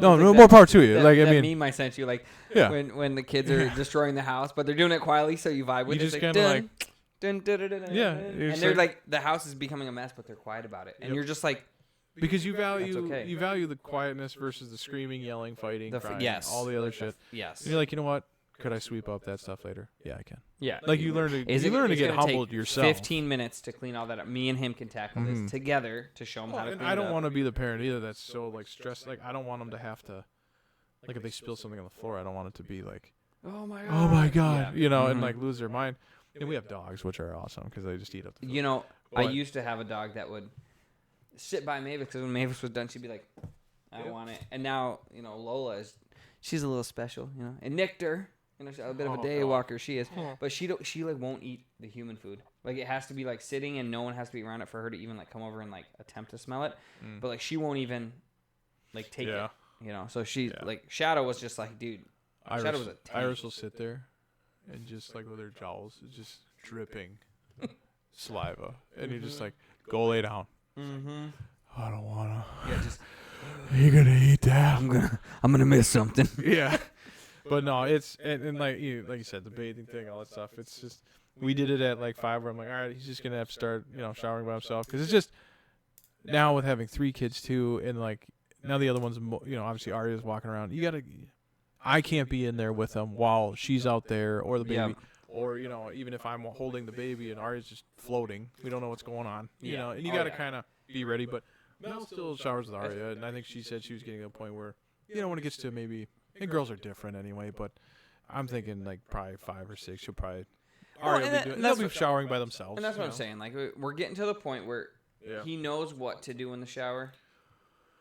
A: No, no, more power to you.
B: That,
A: like, I
B: that
A: mean,
B: meme I sent you, like
A: yeah.
B: when the kids are destroying the house, but they're doing it quietly, so you vibe with
A: You
B: it.
A: just
B: It's
A: kinda
B: like, dun, dun, dun, dun, dun,
A: Yeah,
B: dun,
A: you're
B: and
A: just
B: they're
A: like-
B: like the house is becoming a mess, but they're quiet about it, and
A: Yep.
B: you're just like,
A: because you value
B: okay.
A: you value the quietness versus the screaming, yelling, fighting, crying,
B: yes,
A: all the other shit.
B: yes,
A: And you're like, you know what? Could I sweep up that stuff later? Yeah, I can.
B: yeah.
A: Like you learn to
B: Is it
A: you learn to
B: it's
A: get
B: gonna
A: humbled
B: take
A: yourself.
B: 15 minutes to clean all that up. Me and him can tackle
A: Mhm.
B: this together to show him how to
A: And
B: clean
A: I don't
B: it up.
A: want to be the parent either that's so like stressed. Like I don't want them to have to, like if they spill something on the floor, I don't want it to be like,
B: Oh my god.
A: oh my god,
B: Yeah.
A: you know, and
B: Mhm.
A: like lose their mind. And we have dogs, which are awesome because they just eat up the food.
B: You know, I
A: But-
B: used to have a dog that would sit by Mavis because when Mavis was done, she'd be like, I
A: Yep.
B: want it. And now, you know, Lola she's a little special, you know. And nicked her. You know, she's a bit of a
A: Oh,
B: day
A: God.
B: walker, she is. But she like won't eat the human food. Like it has to be like sitting and no one has to be around it for her to even like come over and like attempt to smell it.
A: Mm.
B: But like she won't even like take
A: Yeah.
B: it. You know, so she
A: Yeah.
B: like Shadow was just like, dude, Shadow
A: Iris,
B: was a tank.
A: Iris will sit there and just like with her jowls just dripping saliva, and you're just like, go lay down.
B: Mm-hmm.
A: I don't wanna.
B: Yeah, just
A: You're gonna eat that.
B: I'm gonna miss something.
A: Yeah. But no, it's and like you said, the bathing thing, all that stuff. It's just we did it at like 5, where I'm like, all right, he's just gonna have to start, showering by himself, because it's just now with having 3 kids too, and like now the other one's, obviously Arya's walking around. I can't be in there with them while she's out there or the baby,
B: Yeah.
A: or even if I'm holding the baby and Arya's just floating, we don't know what's going on.
B: Yeah.
A: And you
B: Oh,
A: gotta
B: yeah.
A: kind of be ready. But Mel still showers with Arya, and I think she said she was getting to a point where, when it gets to maybe. And girls are different anyway, but I'm thinking like probably 5 or 6. She'll probably
B: Well, and
A: they'll
B: that's
A: be
B: what-
A: showering by themselves.
B: And that's what I'm saying. Like we're getting to the point where
A: Yeah.
B: he knows what to do in the shower.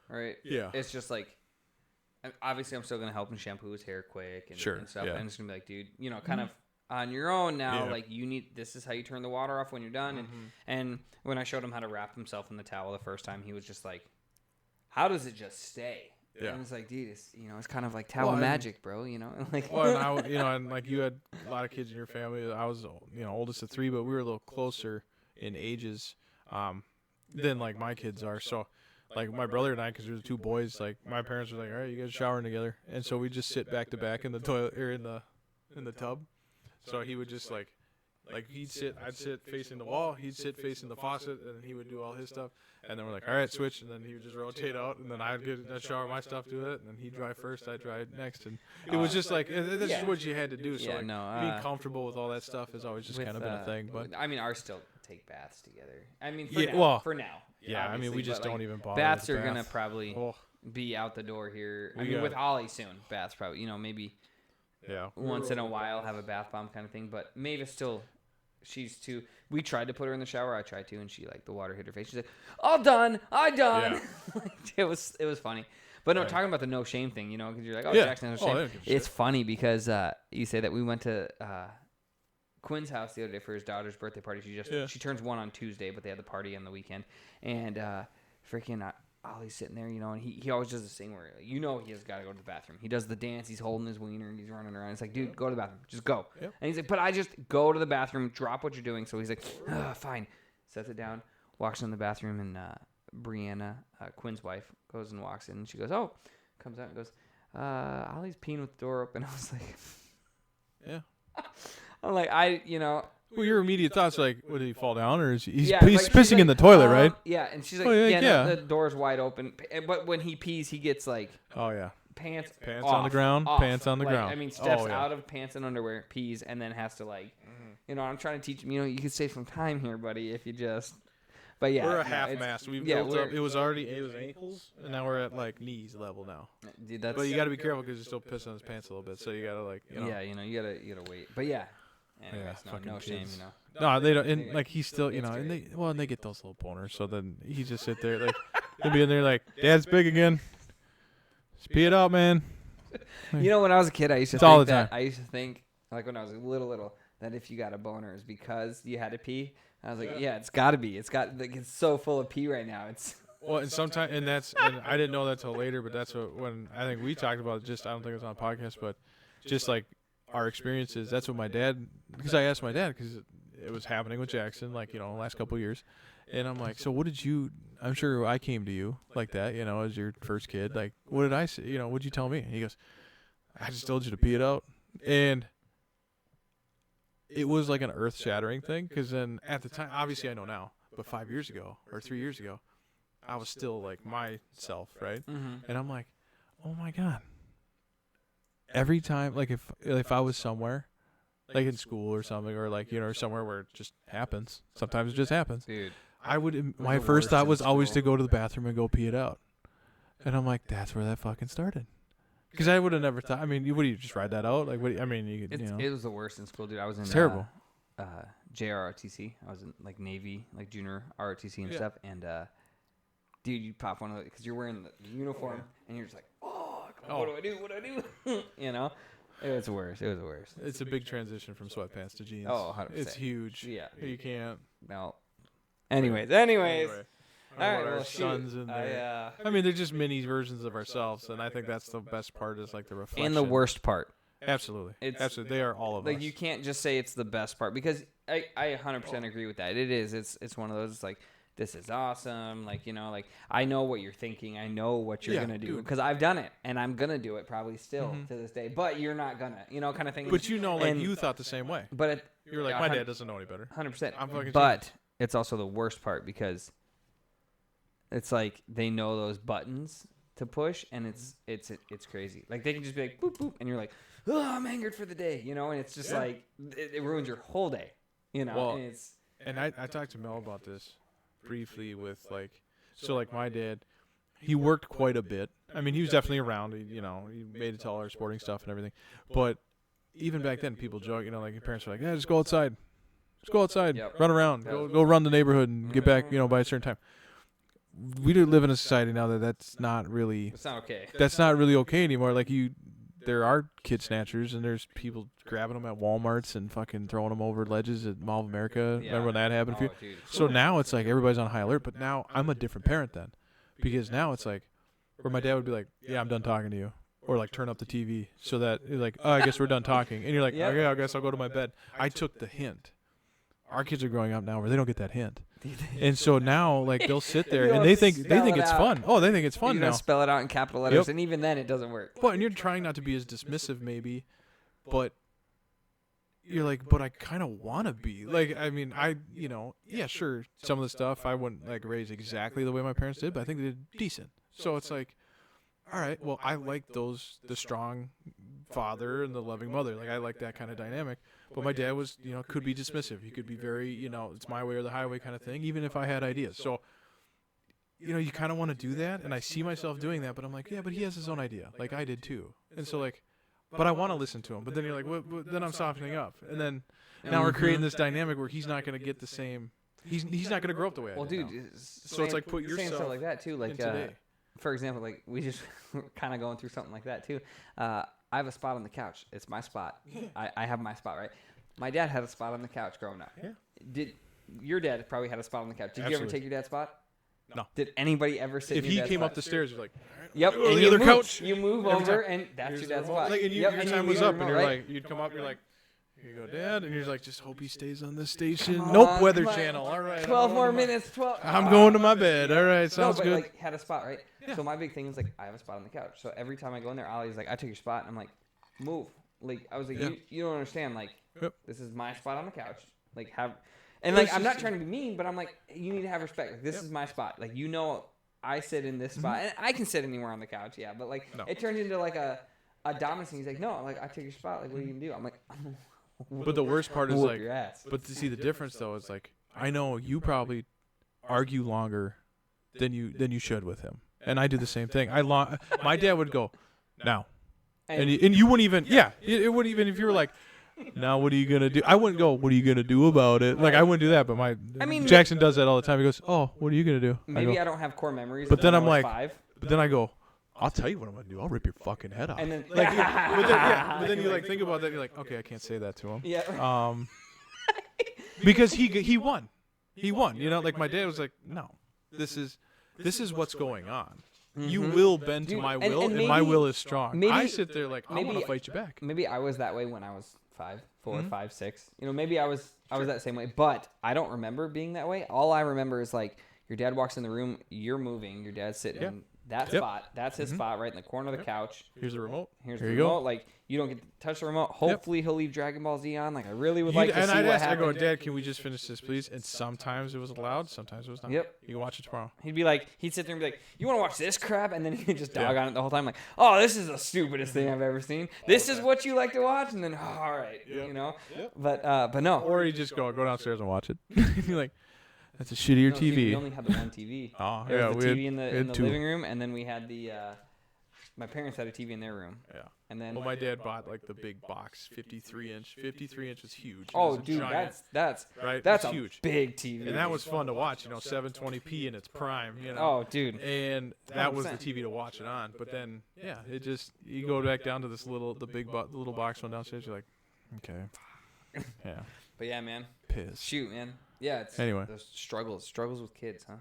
B: Right?
A: Yeah.
B: It's just like obviously I'm still gonna help him shampoo his hair quick and,
A: Sure,
B: and stuff.
A: yeah.
B: And it's gonna be like, dude, kind of on your own now.
A: Yeah.
B: Like this is how you turn the water off when you're done.
A: Mhm.
B: And when I showed him how to wrap himself in the towel the first time, he was just like, how does it just stay?
A: Yeah.
B: And it's like, dude, it's kind of like towel
A: Well, and-
B: magic, bro. Like.
A: Well, and and like you had a lot of kids in your family. I was, oldest of 3, but we were a little closer in ages than like my kids are. So, like my brother and I, because we were 2 boys, like my parents were like, all right, you guys showering together, and so we just sit back to back in the toilet or in the tub. So he would just like I'd sit facing the wall, he'd sit facing the faucet, and he would do all his stuff. And then we're like, all right, switch, and then he would just rotate out, and then I'd shower my stuff, do it, and then he'd dry first, I'd dry next, and it was just like that's
B: Yeah.
A: just what you had to do. So
B: Yeah,
A: like,
B: no,
A: being comfortable with all that stuff has always just
B: with,
A: kind of been a thing. But
B: I mean, ours still take baths together. I mean, for now.
A: yeah, I mean,
B: obviously,
A: we just
B: but,
A: don't
B: like,
A: even bother.
B: Baths
A: with
B: are
A: the
B: gonna
A: bath.
B: probably
A: Oh,
B: be out the door here. I
A: We
B: mean,
A: got
B: with
A: it.
B: Ollie soon. Baths probably, maybe
A: yeah.
B: once in a while have a bath bomb kind of thing. But Mavis still, she's too. We tried to put her in the shower. I tried to, and she the water hit her face. She's like, "All done, I done."
A: Yeah.
B: it was funny. But no,
A: Right.
B: talking about the no shame thing, because you're like, "Oh,
A: Yeah.
B: Jackson has
A: Oh,
B: no
A: they
B: shame."
A: don't give a
B: It's
A: shit.
B: funny because you say that we went to Quinn's house the other day for his daughter's birthday party. She turns 1 on Tuesday, but they had the party on the weekend, and freaking Ollie's sitting there, and he always does this thing where he has got to go to the bathroom. He does the dance. He's holding his wiener and he's running around. It's like, dude, go to the bathroom. Just go.
A: Yep.
B: And he's like, but I just go to the bathroom, drop what you're doing. So he's like, fine. Sets it down, walks in the bathroom, and Brianna, Quinn's wife, goes and walks in. And she goes, comes out and goes, Ollie's peeing with the door open. I was like,
A: Yeah.
B: I'm like,
A: Well, your immediate thoughts like, what, did he fall down, or is he's
B: yeah,
A: he's
B: like,
A: pissing
B: she's
A: in the
B: like,
A: toilet, right?
B: Yeah, and she's like,
A: Oh, yeah,
B: no,
A: yeah.
B: the door's wide open. But when he pees, he gets like
A: Oh yeah.
B: pants
A: Pants
B: off,
A: on the ground,
B: off.
A: pants on the
B: Like,
A: ground.
B: I mean, steps
A: Oh, yeah.
B: out of pants and underwear, pees, and then has to I'm trying to teach him. You can save some time here, buddy, if you just. But yeah,
A: We're a
B: no,
A: half
B: it's-
A: mast. We've
B: yeah,
A: built up. It was ankles, and now we're at like knees level now.
B: Dude, that's.
A: But you got to be careful because you're still pissing on his pants a little bit. So you got to
B: Yeah, you gotta wait. But yeah. Anyways,
A: Yeah, fucking
B: no shame,
A: kids.
B: No,
A: No, they don't. And like he's still,
B: It's
A: and
B: great.
A: they get those little boners. So then he just sit there like he'll be in there like, Dad's big again. Just pee it out, man.
B: When I was a kid, I used to
A: It's
B: think
A: all the
B: that
A: time.
B: I used to think like when I was little that if you got a boner is because you had to pee. I was like, yeah, it's got to be. It's so full of pee right now. It's
A: Well, and sometimes, and I didn't know that till later, but that's when I think we talked about it. Just I don't think it was on a podcast, but just like our experiences. That's what my dad, because I asked my dad, because it was happening with Jackson, like, you know, the last couple of years. And I'm like, so what did you, I'm sure I came to you like that, you know, as your first kid. Like, what did I say? You know, what'd you tell me? And he goes, I just told you to pee it out. And it was like an earth-shattering thing, because then at the time, obviously I know now, but 5 years ago or 3 years ago, I was still like myself, right?
B: Mm-hmm.
A: And I'm like, oh my God. Every time, like if I was somewhere, like in school or something, or like, you know, somewhere where it just happens, sometimes it just happens.
B: Dude,
A: I would, my
B: the
A: first
B: worst
A: thought
B: in
A: was always
B: school.
A: to go to the bathroom and go pee it out. And I'm like, that's where that fucking started. Because I would have never thought, I mean, what do you just ride that out? Like, what, I mean, you could, you know.
B: it was the worst in school, dude. I was in
A: It's terrible.
B: JROTC. I was in like Navy, like junior ROTC and
A: Yeah.
B: stuff. And dude, you pop one of the, because you're wearing the uniform and you're just like, oh, what do I do? What do I do? You know, it was worse. It was worse.
A: It's a big transition from sweatpants to jeans.
B: Oh, 100%.
A: It's huge.
B: Yeah.
A: You can't.
B: No. Anyways.
A: Anyway.
B: All right,
A: Our
B: well,
A: sons
B: shoot.
A: and I mean, they're just mini versions of ourselves, and I think that's the best part, is like the reflection.
B: And the worst part.
A: Absolutely.
B: It's-
A: Absolutely. They are all of
B: Like,
A: us.
B: you can't just say it's the best part, because I 100% agree with that. It is. It's one of those, it's like, this is awesome. Like, you know, like, I know what you're thinking. I know what you're
A: Yeah,
B: going to do,
A: dude.
B: because I've done it, and I'm going to do it probably still to this day, but you're not going to, you know, kind of thing.
A: But you know, like,
B: And-
A: you thought the same way.
B: But it,
A: You were like,
B: yeah,
A: my
B: 100
A: dad doesn't know any better.
B: 100%.
A: I'm fucking
B: But it's also the worst part, because it's like they know those buttons to push, and it's crazy. Like, they can just be like boop boop, and you're like, oh, I'm angered for the day, you know, and it's just
A: Yeah.
B: like it ruins your whole day, you know.
A: Well,
B: and it's
A: And I talked to Mel about this briefly with, like, so, like, my dad, he worked quite a bit. I mean, he was definitely around. He, you know, he made it to all our sporting stuff and everything. But even back then, people joke, you know, like, your parents were like, yeah, just go outside. Just go outside.
B: Yep.
A: Run around. Go run the neighborhood and get back, you know, by a certain time. We do live in a society now that that's not really
B: okay.
A: okay anymore. Like, there are kid snatchers, and there's people grabbing them at Walmarts and fucking throwing them over ledges at Mall of America.
B: Yeah.
A: Remember when that happened?
B: Oh, dude.
A: So now it's like everybody's on high alert, but now I'm a different parent then, because now it's like where my dad would be like, yeah, I'm done talking to you, or like turn up the TV, so that it's like, oh, I guess we're done talking, and you're like,
B: Yep.
A: okay, I guess I'll go to my bed. I took the hint. Our kids are growing up now where they don't get that hint, and so now, like, they'll sit there
B: You
A: and
B: don't
A: they think
B: spell it
A: it's
B: out.
A: fun. Oh, they think it's fun
B: You
A: now.
B: don't spell it out in capital letters,
A: Yep.
B: and even then it doesn't work.
A: Well, and you're trying not to be as dismissive, maybe, but you're like, but I kind of want to be. Like, I mean, you know, yeah, sure, some of the stuff I wouldn't, like, raise exactly the way my parents did, but I think they did decent. So it's like, all right, well, I like the strong father and the loving mother. Like, I like that kind of dynamic. But my dad was, you know, could be dismissive. He could be very, you know, it's my way or the highway kind of thing, even if I had ideas. So, you know, you kind of want to do that, and I see myself doing that, but I'm like, yeah, but he has his own idea, like I did too. And so, like, but I want to listen to him. But then you're like, well, then I'm softening up, and then now we're creating this dynamic where he's not going to get the same. He's not going to grow up the way I
B: Well,
A: did
B: dude,
A: now.
B: so
A: it's like, put
B: saying
A: yourself
B: stuff like that too, like
A: in today.
B: for example, like we just we're kind of going through something like that too. I have a spot on the couch. It's my spot. I have my spot, right? My dad had a spot on the couch growing up.
A: Yeah.
B: Did your dad probably had a spot on the couch? Did you ever
A: Absolutely.
B: take your dad's spot?
A: No.
B: Did anybody ever sit?
A: If
B: in
A: he
B: your dad's
A: came
B: spot?
A: up the stairs, you're like,
B: Yep.
A: go to
B: And
A: the
B: you
A: other
B: move,
A: couch.
B: You move
A: Every
B: over,
A: time.
B: and that's
A: Here's
B: your
A: the
B: dad's
A: remote.
B: spot.
A: Like, and
B: Yep,
A: your
B: and
A: time
B: you
A: was
B: move
A: up,
B: the
A: and
B: remote,
A: you're
B: right?
A: like, you'd come up, you're like, here you go, Dad, and you're like, just hope he stays on this station.
B: Come
A: Nope,
B: on,
A: Weather
B: come on.
A: Channel. All right.
B: 12
A: I'm
B: more
A: going to my-
B: minutes. 12.
A: I'm going to my bed. All right, sounds
B: no, but
A: good.
B: like had a spot, right? So my big thing is like I have a spot on the couch. So every time I go in there, Ollie's like, I took your spot, and I'm like, move. Like I was like,
A: Yeah.
B: you don't understand. Like
A: Yep.
B: this is my spot on the couch. Like have, and
A: Well,
B: like
A: it's
B: I'm not
A: just-
B: trying to be mean, but I'm like, you need to have respect. Like this
A: Yep.
B: is my spot. Like you know, I sit in this spot, and I can sit anywhere on the couch. Yeah, but like
A: No.
B: it turns into like a dominance thing. He's like, no, like I took your spot. Like what are you gonna do? I'm like,
A: But the worst part is
B: whoop
A: like,
B: your ass.
A: but to see the difference though is like, I know you probably argue longer than you should with him, and I do the same thing. My dad would go, now, and you wouldn't even, yeah, it wouldn't even if you were like, now what are you gonna do? I wouldn't go, what are you gonna do about it? Like I wouldn't do that, but
B: I mean,
A: Jackson does that all the time. He goes, oh, what are you gonna do?
B: maybe
A: go,
B: I don't have core memories.
A: But
B: of
A: then
B: when
A: I'm
B: I was
A: like,
B: 5.
A: but then I go, I'll tell you what I'm gonna do. I'll rip your fucking head off.
B: And then
A: Like, but then you like think about that. You're like, okay, I can't say that to him.
B: yeah.
A: Because he won. He won. You know, like my dad was like, no, this is what's going on. You
B: Mhm.
A: will bend to
B: Dude,
A: my
B: and
A: will, and,
B: maybe-
A: my will is strong.
B: maybe-
A: I sit there like, I want
B: maybe-
A: to fight you back.
B: Maybe I was that way when I was 4,
A: Mhm.
B: 5, 6. You know, maybe I was that same way, but I don't remember being that way. All I remember is like your dad walks in the room, you're moving, your dad's sitting
A: Yep.
B: in that
A: Yep.
B: spot. That's his
A: Mhm.
B: spot right in the corner of the
A: Yep.
B: couch.
A: Here's the remote.
B: Here's
A: Here
B: the
A: you go.
B: remote. Like you don't get to touch the remote. Hopefully he'll leave Dragon Ball Z on. Like I really would
A: You'd-
B: like to
A: and
B: see
A: I'd
B: what
A: ask, I go,
B: happens.
A: Dad, can we just finish this, please? And sometimes it was allowed, sometimes it was not.
B: Yep.
A: You can watch it tomorrow.
B: He'd be like, he'd sit there and be like, "You want to watch this crap?" And then he'd just dog
A: Yeah.
B: on it the whole time, like, "Oh, this is the stupidest thing I've ever seen. This is what you like to watch." And then, "Oh, all right,
A: Yep.
B: you know."
A: Yep.
B: But no.
A: Or you just go downstairs and watch it. You're like, that's a shittier
B: No, see,
A: TV.
B: we only had the one TV.
A: Oh,
B: There
A: yeah,
B: was
A: we
B: the
A: had,
B: TV in
A: we
B: the
A: had two.
B: living room, and then we had the. My parents had a TV in their room,
A: Yeah.
B: and then.
A: Well, my dad bought like the big box, 53 inch. 53 inch was huge. It
B: Oh,
A: was a
B: dude,
A: giant,
B: that's
A: right.
B: that's
A: It
B: a
A: was huge.
B: big TV.
A: And that was fun to watch. 720p in its prime.
B: Oh, dude.
A: And that was the
B: 100%.
A: TV to watch it on. But then, yeah, it just you go back down to this little box one downstairs. You're like, okay, yeah,
B: But yeah, man.
A: piss.
B: Shoot, man. Yeah, it's
A: Anyway.
B: the struggles with kids, huh?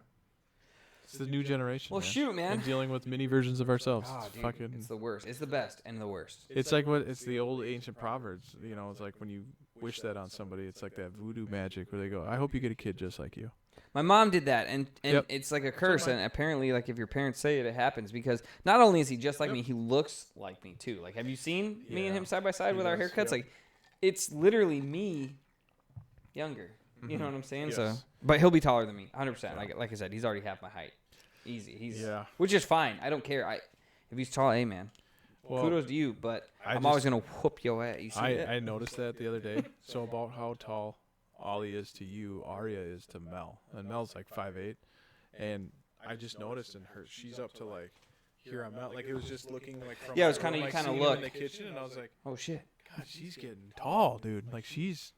A: It's the new generation.
B: Well,
A: man.
B: shoot, man.
A: And dealing with mini versions of ourselves.
B: Oh,
A: It's
B: dude,
A: fucking.
B: it's the worst. It's the best and the worst.
A: It's like it's the old ancient proverbs. It's like when you wish that on somebody, it's like that voodoo magic where they go, "I hope you get a kid just like you."
B: My mom did that, and
A: Yep.
B: it's like a curse.
A: mine.
B: And apparently, like if your parents say it, it happens because not only is he just like
A: Yep.
B: me, he looks like me too. Like, have you seen me and
A: Yeah,
B: him side by side
A: he
B: with our
A: does,
B: haircuts?
A: yep.
B: Like, it's literally me, younger. You know what I'm saying? So,
A: Yes.
B: but he'll be taller than me, 100%. Like I said, he's already half my height, easy. He's
A: Yeah.
B: which is fine. I don't care. If he's tall, hey man,
A: Well,
B: kudos to you. But
A: I
B: I'm always
A: just-
B: gonna whoop your ass. You see that?
A: I noticed that the other day. So about how tall Ollie is to you, Arya is to Mel, and Mel's like 5'8", and I just noticed in her, she's up to like here on Mel. Like it was just looking like from
B: Yeah, it was
A: my
B: kinda-
A: room,
B: you
A: like,
B: kinda
A: seeing him in
B: look.
A: the kitchen, and I was like,
B: Oh shit.
A: God, she's getting tall, dude. Like she's,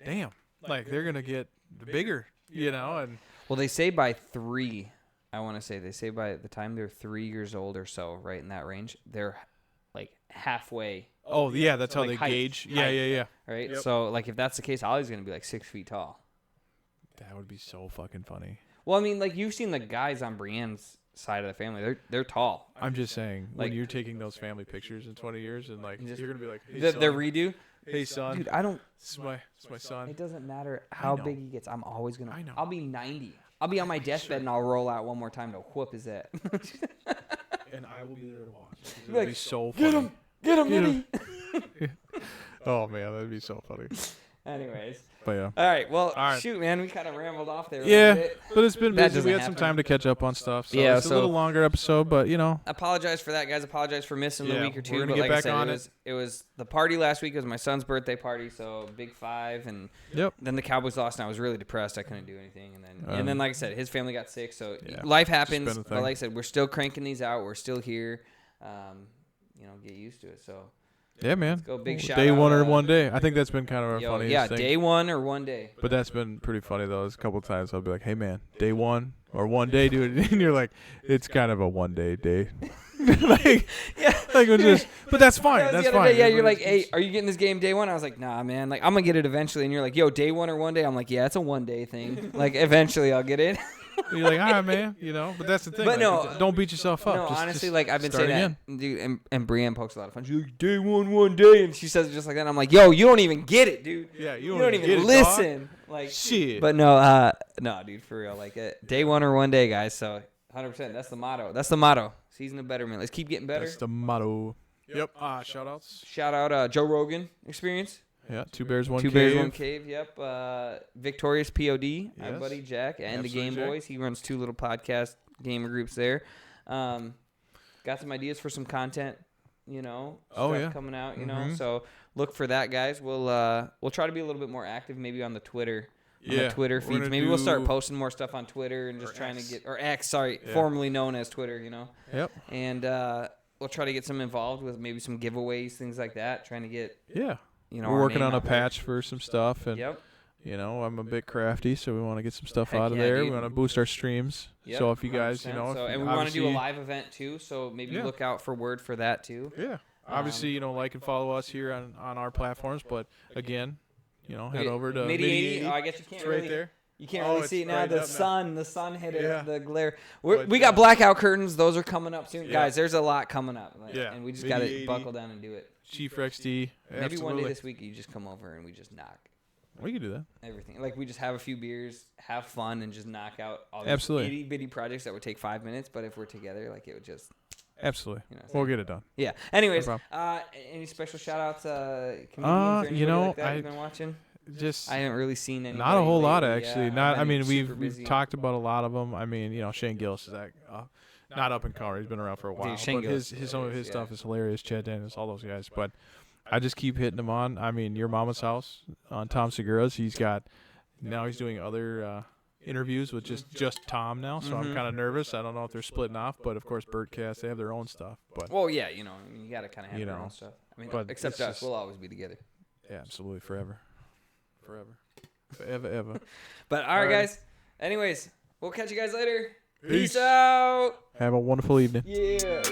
A: damn. Like they're gonna get bigger, and
B: Well, they say by 3. I want to say they say by the time they're 3 years old or so, right in that range, they're like halfway.
A: oh yeah, that's how
B: Like
A: they
B: height.
A: gauge.
B: Height.
A: Yeah.
B: Right.
A: Yep.
B: So like if that's the case, Ollie's gonna be like 6 feet tall.
A: That would be so fucking funny.
B: Well, I mean, like you've seen the guys on Brienne's side of the family. They're tall.
A: I'm just saying,
B: Like-
A: when you're taking those family pictures in 20 years, and like
B: Just-
A: you're gonna be like, hey,
B: The
A: son,
B: redo.
A: hey son,
B: Dude, I don't.
A: this is my son.
B: It doesn't matter how
A: know.
B: big he gets. I'm always gonna.
A: I know.
B: I'll be 90. I'll be on my deathbed and I'll roll out one more time to whoop his ass.
A: And I will be there to watch. It'll
B: like,
A: be so funny.
B: Get him,
A: Get him.
B: Minnie.
A: Oh man, that'd be so funny.
B: Anyways,
A: But yeah.
B: all right. Well,
A: All right.
B: shoot, man, we kind of rambled off there. A
A: Yeah,
B: little bit.
A: but it's been
B: That
A: busy.
B: doesn't
A: We had some
B: happen.
A: time to catch up on stuff. So
B: Yeah,
A: it's a
B: so-
A: little longer episode, but
B: Apologize for that, guys. Apologize for missing the
A: Yeah,
B: week or two.
A: we're gonna
B: But
A: get
B: like I
A: back
B: said,
A: on
B: it was the party last week. It was my son's birthday party, so big 5, and
A: yep.
B: then the Cowboys lost, and I was really depressed. I couldn't do anything, and then like I said, his family got sick, so
A: Yeah,
B: life
A: been
B: happens.
A: a
B: But
A: thing.
B: like I said, we're still cranking these out. We're still here. Get used to it. So
A: Yeah, man.
B: go big shout
A: Day
B: out,
A: one or one day. I think that's been kind of our
B: yo,
A: funniest
B: yeah,
A: thing.
B: day 1 or 1 day.
A: But that's been pretty funny though. There's a couple times I'll be like, "Hey man, day one or one day, dude," and you're like, "It's kind of a 1 day day." like,
B: Yeah.
A: like we're just. But that's fine.
B: That was
A: That's
B: the other
A: fine.
B: day, yeah, you're like,
A: It's-
B: "Hey, are you getting this game day 1?" I was like, "Nah, man. Like, I'm gonna get it eventually." And you're like, "Yo, day 1 or 1 day?" I'm like, "Yeah, it's a 1 day thing. Like, eventually I'll get it."
A: You're like, "All right, man," But that's the thing.
B: But
A: like,
B: no,
A: don't beat yourself up.
B: No,
A: Just-
B: honestly,
A: just
B: like I've been
A: start
B: saying
A: again.
B: that, dude, and Brienne pokes a lot of fun. She's like, day 1, 1 day, and she says it just like that. And I'm like, "Yo, you don't even get it, dude.
A: Yeah,
B: You don't
A: get
B: even
A: it,
B: listen." Like,
A: Dog. Shit.
B: but no, dude, for real. Like, day 1 or 1 day, guys. So 100%. That's the motto. That's the motto. Season of betterment. Let's keep getting better.
A: That's the motto. Yep. Shout outs.
B: Shout out Joe Rogan Experience.
A: Yeah. 2 Bears, 1
B: Two
A: Cave.
B: Bears, One Cave. Yep. Victorious POD. Our
A: Yes.
B: buddy Jack and the
A: Absolute
B: Game
A: Jack.
B: Boys. He runs 2 little podcast gamer groups there. Got some ideas for some content.
A: Oh,
B: Stuff
A: yeah.
B: coming out.
A: Mhm.
B: So look for that, guys. We'll try to be a little bit more active, maybe on the Twitter. On
A: Yeah.
B: the Twitter
A: we're
B: feeds.
A: gonna
B: Maybe we'll start
A: do-
B: posting more stuff on Twitter and just
A: Or
B: trying
A: X.
B: to get X, sorry,
A: Yeah.
B: formerly known as Twitter.
A: Yep.
B: And we'll try to get some involved with maybe some giveaways, things like that. Trying to get
A: Yeah.
B: we're
A: We're working on a
B: out there.
A: patch for some stuff, and
B: Yep.
A: I'm a bit crafty, so we want to get some stuff
B: Heck
A: out of
B: yeah,
A: there.
B: dude.
A: We want to boost our streams.
B: Yep,
A: So if you guys,
B: 100%.
A: if
B: So,
A: you
B: and we want to do a
A: obviously-
B: live event too. So maybe
A: Yeah.
B: look out for word for that too.
A: Yeah. Obviously, like and follow us here on our platforms, but again, head over to
B: MIDI 80. Oh, I guess you can't
A: It's right
B: really,
A: there.
B: You can't
A: Oh,
B: really
A: it's
B: see it now.
A: brightened
B: The sun hit
A: Yeah.
B: it. The glare.
A: But,
B: We got blackout curtains. Those are coming up soon,
A: Yeah.
B: guys. There's a lot coming up.
A: Yeah.
B: And we just
A: Maybe
B: got to
A: 80.
B: buckle down and do it.
A: Chief XD.
B: Maybe
A: Absolutely.
B: one day this week you just come over and we just knock
A: We can do that.
B: everything. Like we just have a few beers, have fun, and just knock out all these
A: Absolutely.
B: itty bitty projects that would take 5 minutes. But if we're together, like it would just.
A: Absolutely.
B: You know,
A: We'll get it done.
B: Yeah. Anyways,
A: No
B: any special shout outs, comedians or anybody
A: you know,
B: like that you've been watching?
A: Just
B: I haven't really seen any.
A: not a whole lot
B: lately.
A: actually.
B: Yeah,
A: Not.
B: I've
A: I
B: been
A: mean,
B: super
A: we've
B: busy.
A: talked about a lot of them. I mean, Shane Gillis is not up and coming. He's been around for a while.
B: Shane
A: but
B: Gillis
A: his
B: is
A: some of his
B: hilarious,
A: stuff
B: yeah.
A: is hilarious. Chad Daniels, all those guys. But I just keep hitting him on. I mean, Your Mama's House on Tom Segura's. He's doing other interviews with just Tom now. So I'm kind of nervous. I don't know if they're splitting off, but of course, Birdcast, they have their own stuff. But
B: Well, yeah, I mean, you got to kind of have
A: You
B: your
A: know,
B: own stuff. I mean,
A: but
B: except
A: it's
B: us,
A: just-
B: we'll always be together.
A: yeah, absolutely, forever. Ever.
B: But all right,
A: All right.
B: guys. Anyways, we'll catch you guys later.
A: Peace.
B: Peace out.
A: Have a wonderful evening.
B: Yeah.